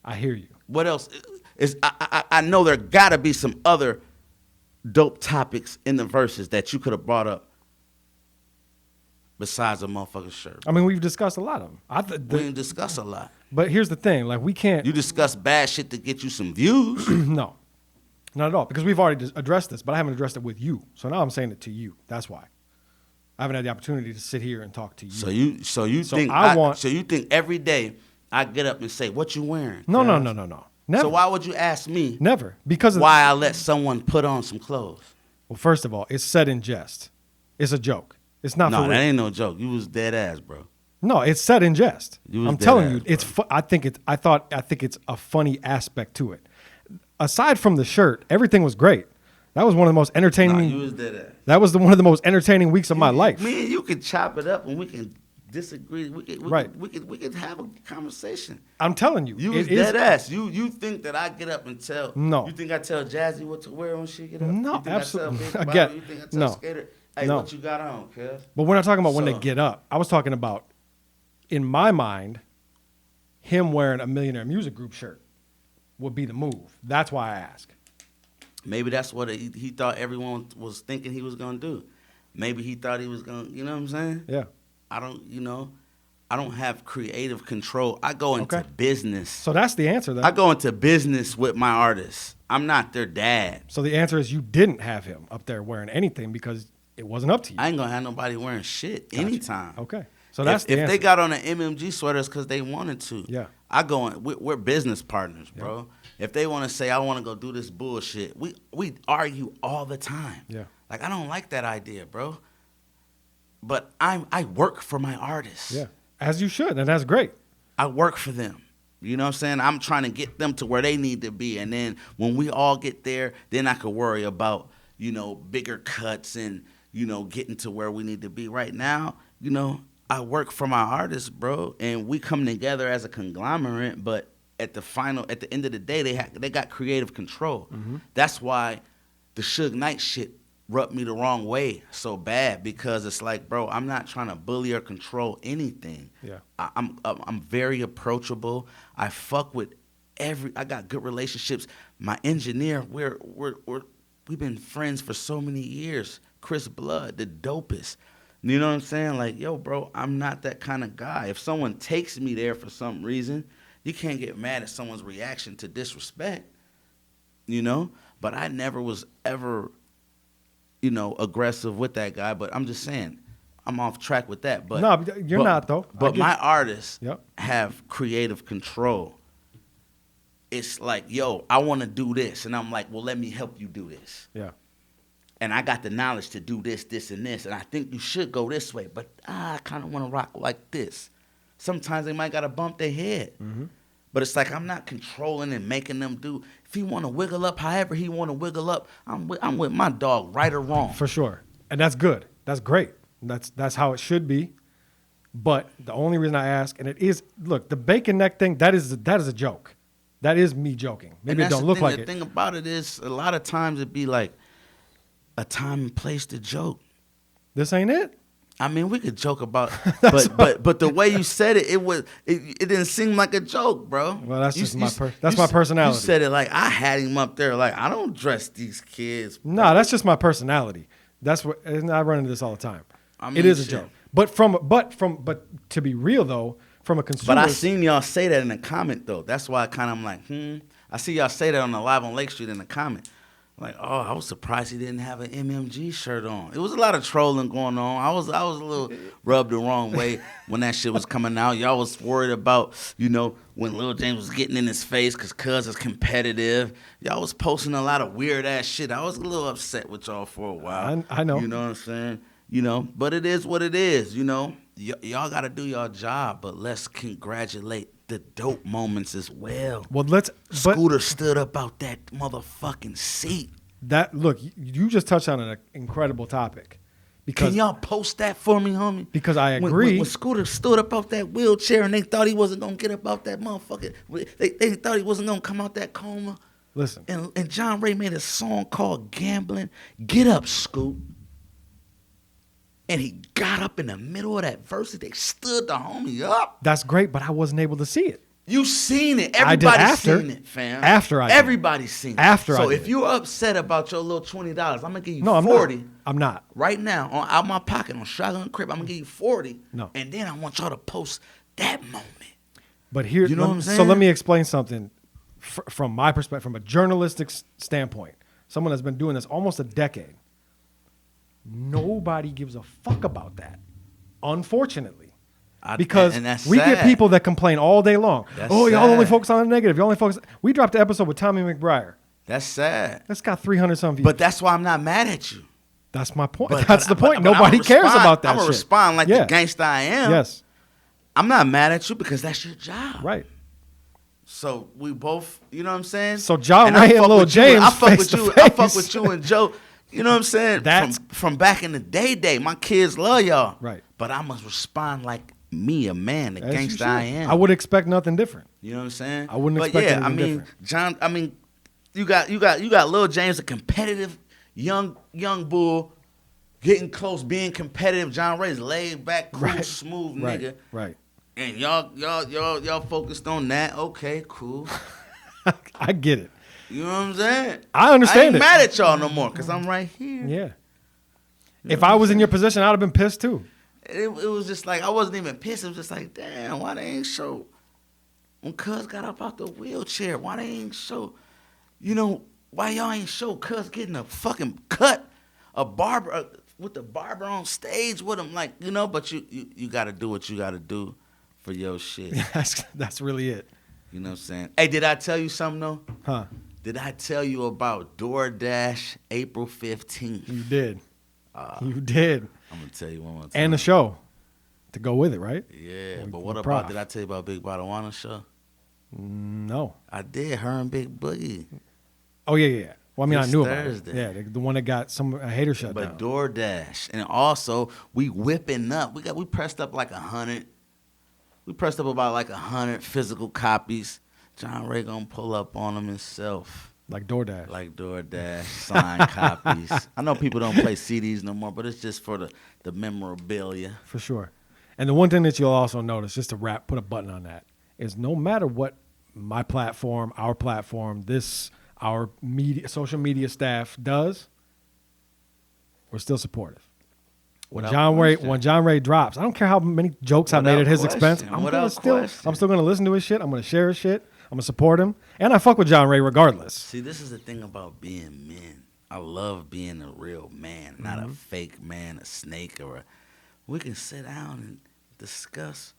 I hear you. What else? I know there got to be some other dope topics in the verses that you could have brought up besides a motherfucker's shirt. I mean, we've discussed a lot of them. We didn't discuss a lot. But here's the thing. Like, we can't. You discuss bad shit to get you some views. No. Not at all. Because we've already addressed this, but I haven't addressed it with you. So now I'm saying it to you. That's why. I haven't had the opportunity to sit here and talk to you. So you think every day I get up and say, "What you wearing?" No. Never. So why would you ask me? Never. Because why I let someone put on some clothes? Well, first of all, it's said in jest. It's a joke. It's not for real. No, that ain't no joke. You was dead ass, bro. No, it's said in jest. I'm telling you, it's. I think it's a funny aspect to it. Aside from the shirt, everything was great. That was one of the most entertaining. No, you was dead ass. That was one of the most entertaining weeks of my life. Me and you can chop it up and we can disagree. We can have a conversation. I'm telling you, you was dead ass. You think that I get up and tell? No. You think I tell Jazzy what to wear when she get up? No, you think absolutely. I tell Big Bobby? You think I tell Skater? Hey, no. What you got on, cuz? But we're not talking about when they get up. I was talking about, in my mind, him wearing a Millionaire Music Group shirt would be the move. That's why I ask. Maybe that's what he thought everyone was thinking he was gonna do. Maybe he thought he was gonna, you know what I'm saying? Yeah. I don't have creative control. I go into business. So that's the answer then. I go into business with my artists. I'm not their dad. So the answer is you didn't have him up there wearing anything because it wasn't up to you. I ain't gonna have nobody wearing shit anytime. Okay. So that's the answer. If they got on the MMG sweaters because they wanted to. Yeah. I go in. We're business partners, bro. Yeah. If they want to say I want to go do this bullshit, we argue all the time. Yeah. Like, I don't like that idea, bro. But I work for my artists. Yeah. As you should, and that's great. I work for them. You know what I'm saying? I'm trying to get them to where they need to be. And then when we all get there, then I could worry about, bigger cuts and, getting to where we need to be. Right now, I work for my artists, bro. And we come together as a conglomerate, but at the end of the day, they got creative control. Mm-hmm. That's why the Suge Knight shit rubbed me the wrong way so bad, because it's like, bro, I'm not trying to bully or control anything. Yeah. I'm very approachable. I fuck with I got good relationships. My engineer, we've been friends for so many years. Chris Blood, the dopest. You know what I'm saying? Like, yo, bro, I'm not that kind of guy. If someone takes me there for some reason, you can't get mad at someone's reaction to disrespect, But I never was ever, aggressive with that guy. But I'm just saying, I'm off track with that. But no, you're not, though. But my artists have creative control. It's like, yo, I want to do this. And I'm like, well, let me help you do this. Yeah. And I got the knowledge to do this, this, and this. And I think you should go this way. But I kind of want to rock like this. Sometimes they might got to bump their head. Mm-hmm. But it's like, I'm not controlling and making them do. If he want to wiggle up however he want to wiggle up, I'm with my dog, right or wrong. For sure. And that's good. That's great. That's how it should be. But the only reason I ask, and it is, look, the bacon neck thing, that is a joke. That is me joking. Maybe it don't look like it. The thing about it is, a lot of times it be like, a time and place to joke. This ain't it. I mean, we could joke about, but the way you said it, it didn't seem like a joke, bro. Well, that's just my personality. You said it like I had him up there, like I don't dress these kids. Bro. No, that's just my personality. That's what, and I run into this all the time. I mean, it is a joke. But to be real though, from a consumer. But I seen y'all say that in the comment though. That's why I'm like, I see y'all say that on the Live on Lake Street in the comment. Like, oh, I was surprised he didn't have an MMG shirt on. It was a lot of trolling going on. I was a little rubbed the wrong way when that shit was coming out. Y'all was worried about, when Lil James was getting in his face because Cuz is competitive. Y'all was posting a lot of weird ass shit. I was a little upset with y'all for a while. I know. You know what I'm saying? But it is what it is. Y'all got to do your job, but let's congratulate the dope moments as well. Well, Scooter stood up out that motherfucking seat. Look, you just touched on an incredible topic. Because, can y'all post that for me, homie? Because I agree. When Scooter stood up out that wheelchair and they thought he wasn't gonna get up out that motherfucker, they thought he wasn't gonna come out that coma. Listen. And John Ray made a song called "Gambling." Get up, Scoot. And he got up in the middle of that verse. They stood the homie up. That's great, but I wasn't able to see it. You seen it. Everybody's seen it, fam. Everybody's seen it. So if you're upset about your little $20, I'm going to give you 40. I'm not. Right now, out my pocket, on Shotgun Crib, I'm going to give you 40. No. And then I want y'all to post that moment. But here, you know what I'm saying? So let me explain something from my perspective, from a journalistic standpoint. Someone that's been doing this almost a decade. Nobody gives a fuck about that, unfortunately. Because we get people that complain all day long. Y'all only focus on the negative. You only focus. We dropped the episode with Tommy McBride. That's sad. That's got 300-some views. But that's why I'm not mad at you. That's my point. That's the point. Nobody cares about that shit. I'm going to respond like the gangsta I am. Yes. I'm not mad at you because that's your job. Right. So we both, you know what I'm saying? So John Ray and Lil James I fuck with you and Joe. You know what I'm saying? That's from back in the day. My kids love y'all. Right. But I must respond like me, a man, the gangster I am. I would expect nothing different. You know what I'm saying? I wouldn't expect anything different. John, you got Lil James, a competitive young bull, getting close, being competitive. John Ray's laid back, cool, smooth nigga. Right. And y'all focused on that. Okay, cool. I get it. You know what I'm saying? I understand I ain't mad at y'all no more because I'm right here. Yeah. If I was in your position, I'd have been pissed too. It was just like, I wasn't even pissed. It was just like, damn, why they ain't show? When Cuz got up out the wheelchair, why they ain't show? Why y'all ain't show Cuz getting a fucking cut, a barber, with the barber on stage with him? Like, but you got to do what you got to do for your shit. That's really it. You know what I'm saying? Hey, did I tell you something, though? Huh? Did I tell you about DoorDash April 15th? You did. You did. I'm going to tell you one more time. And the show to go with it, right? Yeah, but what about, did I tell you about Big Botawana show? No. I did, her and Big Boogie. Oh, yeah. Well, I mean, I knew about Thursday. it. Yeah, the one that got a hater shut down. But DoorDash. And also, we whipping up. We pressed up like 100. We pressed up about like 100 physical copies. John Ray gonna pull up on them himself. Like DoorDash. Signed copies. I know people don't play CDs no more, but it's just for the memorabilia. For sure. And the one thing that you'll also notice, just to put a button on that, is no matter what my platform, our platform, our social media staff does, we're still supportive. When John Ray drops, I don't care how many jokes I made at his expense. I'm still gonna listen to his shit. I'm gonna share his shit. I'm gonna support him, and I fuck with John Ray regardless. See, this is the thing about being men. I love being a real man, not a fake man, a snake, we can sit down and discuss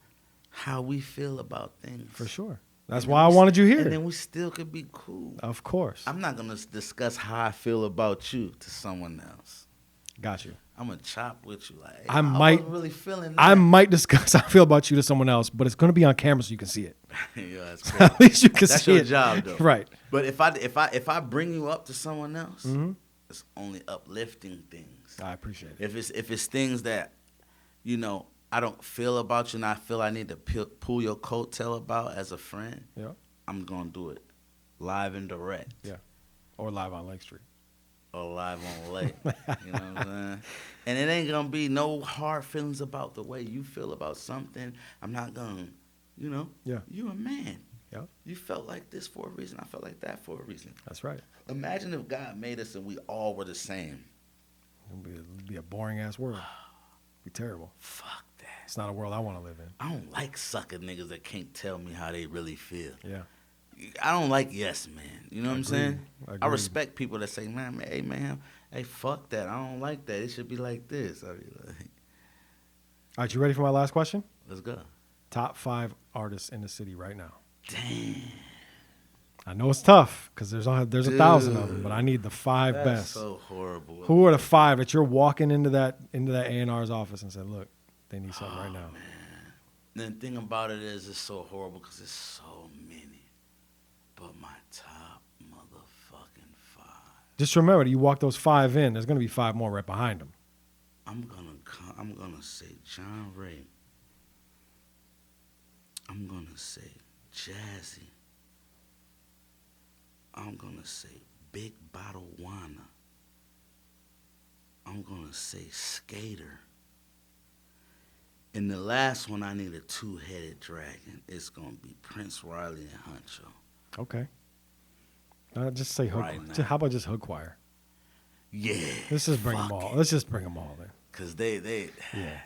how we feel about things. For sure. That's why I wanted you here. And then we still could be cool. Of course. I'm not gonna discuss how I feel about you to someone else. Got you. I'm gonna chop with you. Like, I wasn't really feeling that. I might discuss how I feel about you to someone else, but it's gonna be on camera so you can see it. Yeah, that's crazy. At least you can that's see it. That's your job, though. Right. But if I bring you up to someone else, it's only uplifting things. I appreciate it. If it's things that, I don't feel about you and I feel I need to pull your coattail about as a friend, I'm gonna do it live and direct. Yeah. Or live on Lake Street. or live on late. You know what I'm saying? And it ain't gonna be no hard feelings about the way you feel about something. I'm not gonna, you know. Yeah. You a man. Yeah. You felt like this for a reason. I felt like that for a reason. That's right. Imagine if God made us and we all were the same. It'd be a boring ass world. Be terrible. Fuck that. It's not a world I want to live in. I don't like sucker niggas that can't tell me how they really feel. Yeah. I don't like yes man. You know what I'm saying? I Agreed. respect people that say, man, hey man, hey fuck that. I don't like that. It should be like this. I be like, All right, you ready for my last question? let's go. Top 5 artists in the city right now. Damn. I know it's tough because there's 1,000 of them, but I need the 5 That's best. so horrible. Who are the 5 that you're walking into that A&R's office and said, look, they need something right now? The thing about it is it's so horrible because it's so many. But my top motherfucking 5. Just remember, you walk those 5 in, there's going to be 5 more right behind them. I'm gonna say John Ray. I'm gonna say Jazzy. I'm gonna say Big Bottle Wana. I'm gonna say Skater. And the last one, I need a 2-headed dragon. It's gonna be Prince Riley and Huncho. Okay. Just say hook. Right now. How about just hook choir? Yeah. Let's just bring them all. Let's just bring them all in. Cause they Yeah.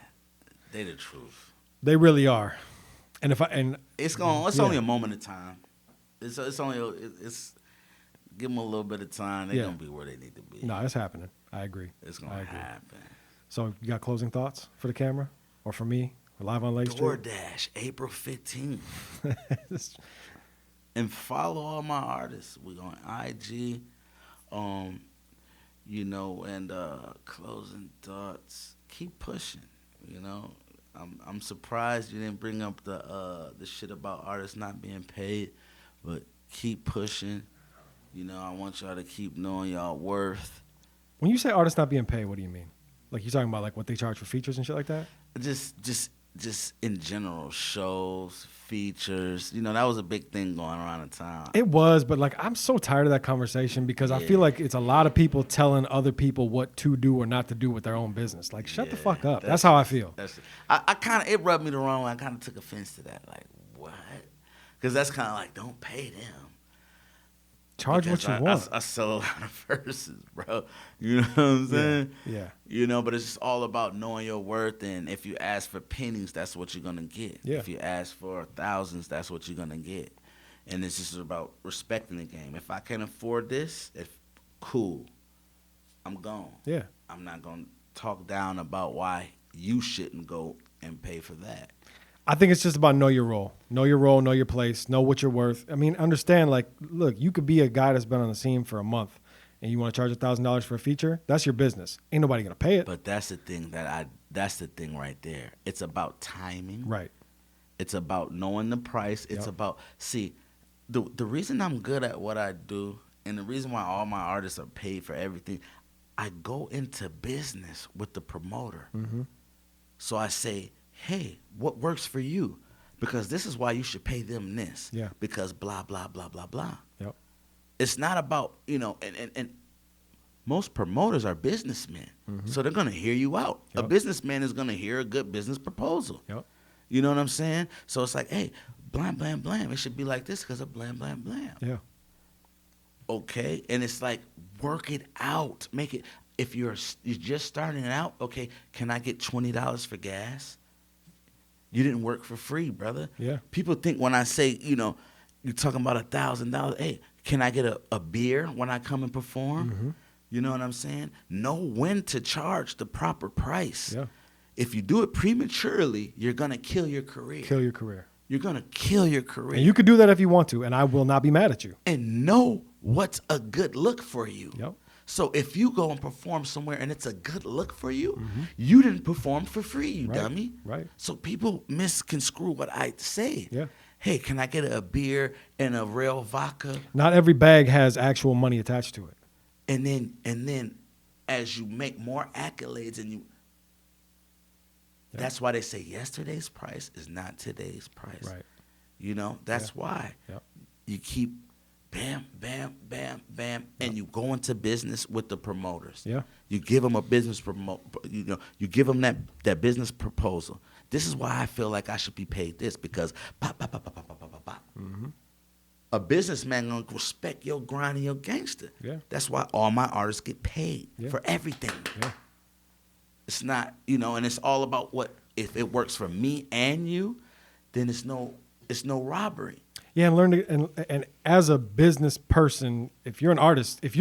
they the truth. They really are. And It's only a moment of time. It's give them a little bit of time. They're gonna be where they need to be. no, it's happening. I agree. It's gonna happen. So you got closing thoughts for the camera or for me? We're live on Lake Street. DoorDash, April 15th. And follow all my artists. We on IG. You know, and closing thoughts. Keep pushing. You know, I'm surprised you didn't bring up the shit about artists not being paid, but keep pushing. You know, I want y'all to keep knowing y'all worth. When you say artists not being paid, what do you mean? Like you talking about like what they charge for features and shit like that? Just in general, shows, features. You know, that was a big thing going around the town. It was, but like I'm so tired of that conversation because I feel like it's a lot of people telling other people what to do or not to do with their own business. Like, shut the fuck up. That's how I feel. I kind of, it rubbed me the wrong way. I kind of took offense to that. Like, what? Because that's kind of like, don't pay them. Charge Because what you want. I sell a lot of verses, bro. You know what I'm saying? Yeah. You know, but it's just all about knowing your worth. And if you ask for pennies, that's what you're going to get. Yeah. If you ask for thousands, that's what you're going to get. And it's just about respecting the game. If I can afford this, cool, I'm gone. Yeah. I'm not going to talk down about why you shouldn't go and pay for that. I think it's just about know your role. Know your role, know your place, know what you're worth. I mean, understand, like, look, you could be a guy that's been on the scene for a month and you want to charge $1,000 for a feature. That's your business. Ain't nobody going to pay it. But that's the thing that's the thing right there. It's about timing. Right. It's about knowing the price. It's about, see, the reason I'm good at what I do and the reason why all my artists are paid for everything, I go into business with the promoter. Mm-hmm. So I say, hey, what works for you? Because this is why you should pay them this. Yeah. Because blah, blah, blah, blah, blah. Yep. It's not about, you know, and most promoters are businessmen. Mm-hmm. So they're going to hear you out. Yep. A businessman is going to hear a good business proposal. Yep. You know what I'm saying? So it's like, hey, blam, blam, blam. It should be like this because of blam, blam, blam. Yeah. Okay? And it's like, work it out. Make it, if you're just starting it out, okay, can I get $20 for gas? You didn't work for free, brother. Yeah. People think when I say, you know, you're talking about $1,000, hey, can I get a beer when I come and perform? Mm-hmm. You know what I'm saying? Know when to charge the proper price. Yeah. If you do it prematurely, you're going to kill your career. Kill your career. You're going to kill your career. And you could do that if you want to, and I will not be mad at you. And know what's a good look for you. Yep. So if you go and perform somewhere and it's a good look for you, you didn't perform for free, you Right. dummy. Right. So people misconstrue what I say. Yeah. Hey, can I get a beer and a real vodka? Not every bag has actual money attached to it. And then as you make more accolades and you that's why they say yesterday's price is not today's price. Right. You know, that's why Yep. you keep bam, bam, bam, bam, And you go into business with the promoters. Yeah. You give them a business you give them that business proposal. This is why I feel like I should be paid this, because pop, pop, pop, pop, pop, pop, pop, pop. Mm-hmm. A businessman gonna respect your grind and your gangster. Yeah. That's why all my artists get paid for everything. Yeah. It's not, and it's all about what, if it works for me and you, then it's no robbery. Yeah, and learn to, and as a business person, if you're an artist, if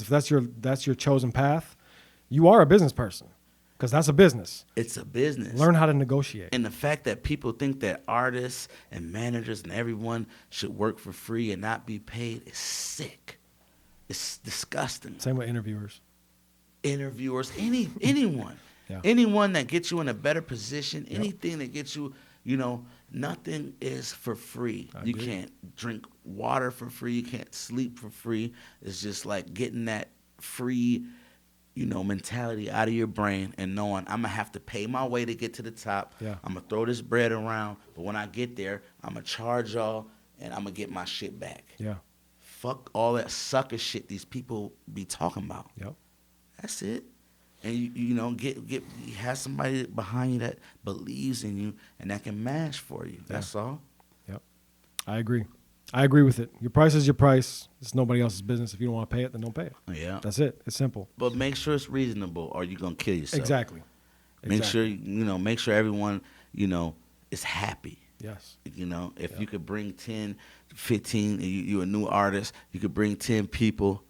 that's your chosen path, you are a business person, because that's a business. It's a business. Learn how to negotiate. And the fact that people think that artists and managers and everyone should work for free and not be paid is sick. It's disgusting. Same with interviewers. Anyone. Yeah. Anyone that gets you in a better position, anything that gets you, nothing is for free. You can't drink water for free. You can't sleep for free. It's just like getting that free, mentality out of your brain and knowing I'm going to have to pay my way to get to the top. Yeah. I'm going to throw this bread around, but when I get there, I'm going to charge y'all and I'm going to get my shit back. Yeah. Fuck all that sucker shit these people be talking about. Yep. That's it. And you have somebody behind you that believes in you and that can match for you. That's all. Yep. I agree with it. Your price is your price. It's nobody else's business. If you don't want to pay it, then don't pay it. Yeah. That's it. It's simple. But make sure it's reasonable or you're gonna kill yourself. Exactly. Make sure make sure everyone, is happy. Yes. If you could bring 10, 15, you're a new artist, you could bring 10 people,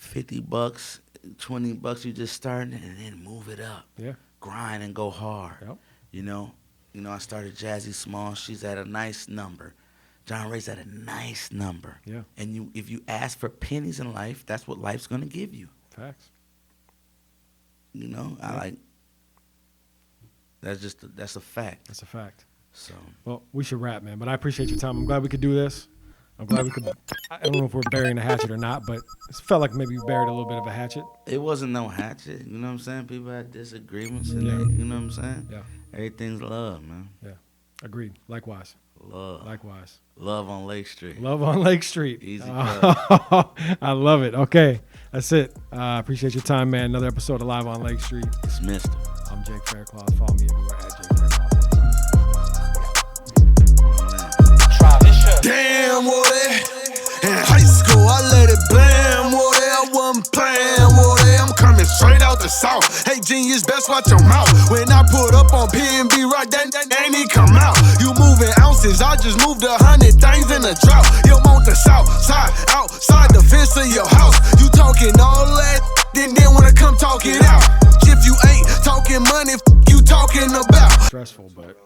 $50, $20, you just starting, and then move it up. Yeah. Grind and go hard. Yep. I started Jazzy Small. She's at a nice number. John Ray's at a nice number. Yeah. And if you ask for pennies in life, that's what life's gonna give you. Facts. That's a fact. That's a fact. So. Well, we should wrap, man. But I appreciate your time. I'm glad we could do this. I'm glad we could. I don't know if we're burying a hatchet or not, but it felt like maybe we buried a little bit of a hatchet. It wasn't no hatchet. You know what I'm saying? People had disagreements. And you know what I'm saying? Yeah. Everything's love, man. Yeah. Agreed. Likewise. Love. Likewise. Love on Lake Street. Love on Lake Street. Easy. I love it. Okay. That's it. Appreciate your time, man. Another episode of Live on Lake Street. It's MISTA. I'm Jake Faircloth. Follow me everywhere at Jake Faircloth. Damn, Woody. In high school, I let it blam, Woody. I wasn't playing, Woody. I'm coming straight out the south. Hey, genius, best watch your mouth. When I put up on P&B, right, that ain't he come out. You moving ounces, I just moved 100 things in a drought. You want the south side, outside the fence of your house. You talking all that, then wanna come talk it out. If you ain't talking money, you talking about. Stressful, but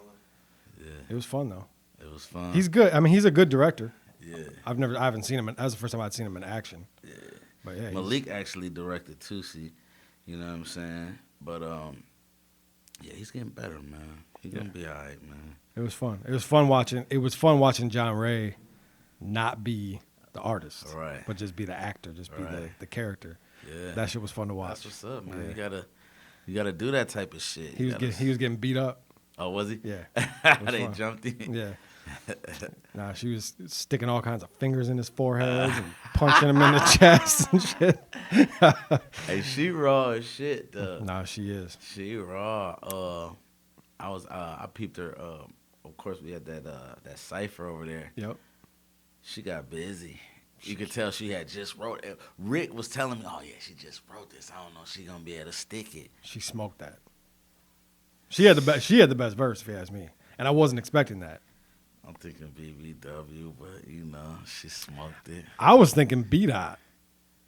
it was fun, though. It was fun. He's good. I mean, he's a good director. Yeah. I haven't seen him. That was the first time I'd seen him in action. Yeah. But yeah. Malik actually directed too, see. You know what I'm saying? But he's getting better, man. He's gonna be all right, man. It was fun. It was fun watching John Ray not be the artist. Right. But just be the actor, just be the character. Yeah. That shit was fun to watch. That's what's up, man. Yeah. You gotta do that type of shit. He was getting beat up. Oh, was he? Yeah. They fun. jumped in. Yeah. Nah, she was sticking all kinds of fingers in his forehead and punching him in the chest and shit. Hey, she raw as shit, though. Nah, she is. She raw. I peeped her. Of course, we had that cipher over there. Yep. She got busy. You could tell she had just wrote it. Rick was telling me, "Oh yeah, she just wrote this. I don't know if she gonna be able to stick it." She smoked that. She had the best verse, if you ask me, and I wasn't expecting that. I'm thinking BBW, but she smoked it. I was thinking B-Dot.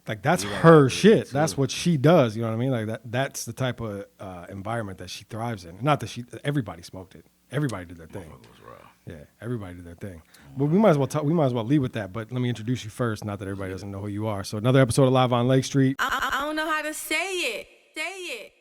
Like, that's her shit. That's what she does. You know what I mean? Like, that's the type of environment that she thrives in. Not that everybody smoked it. Everybody did their thing. Yeah, everybody did their thing. But we might as well lead with that. But let me introduce you first. Not that everybody doesn't know who you are. So another episode of Live on Lake Street. I don't know how to say it. Say it.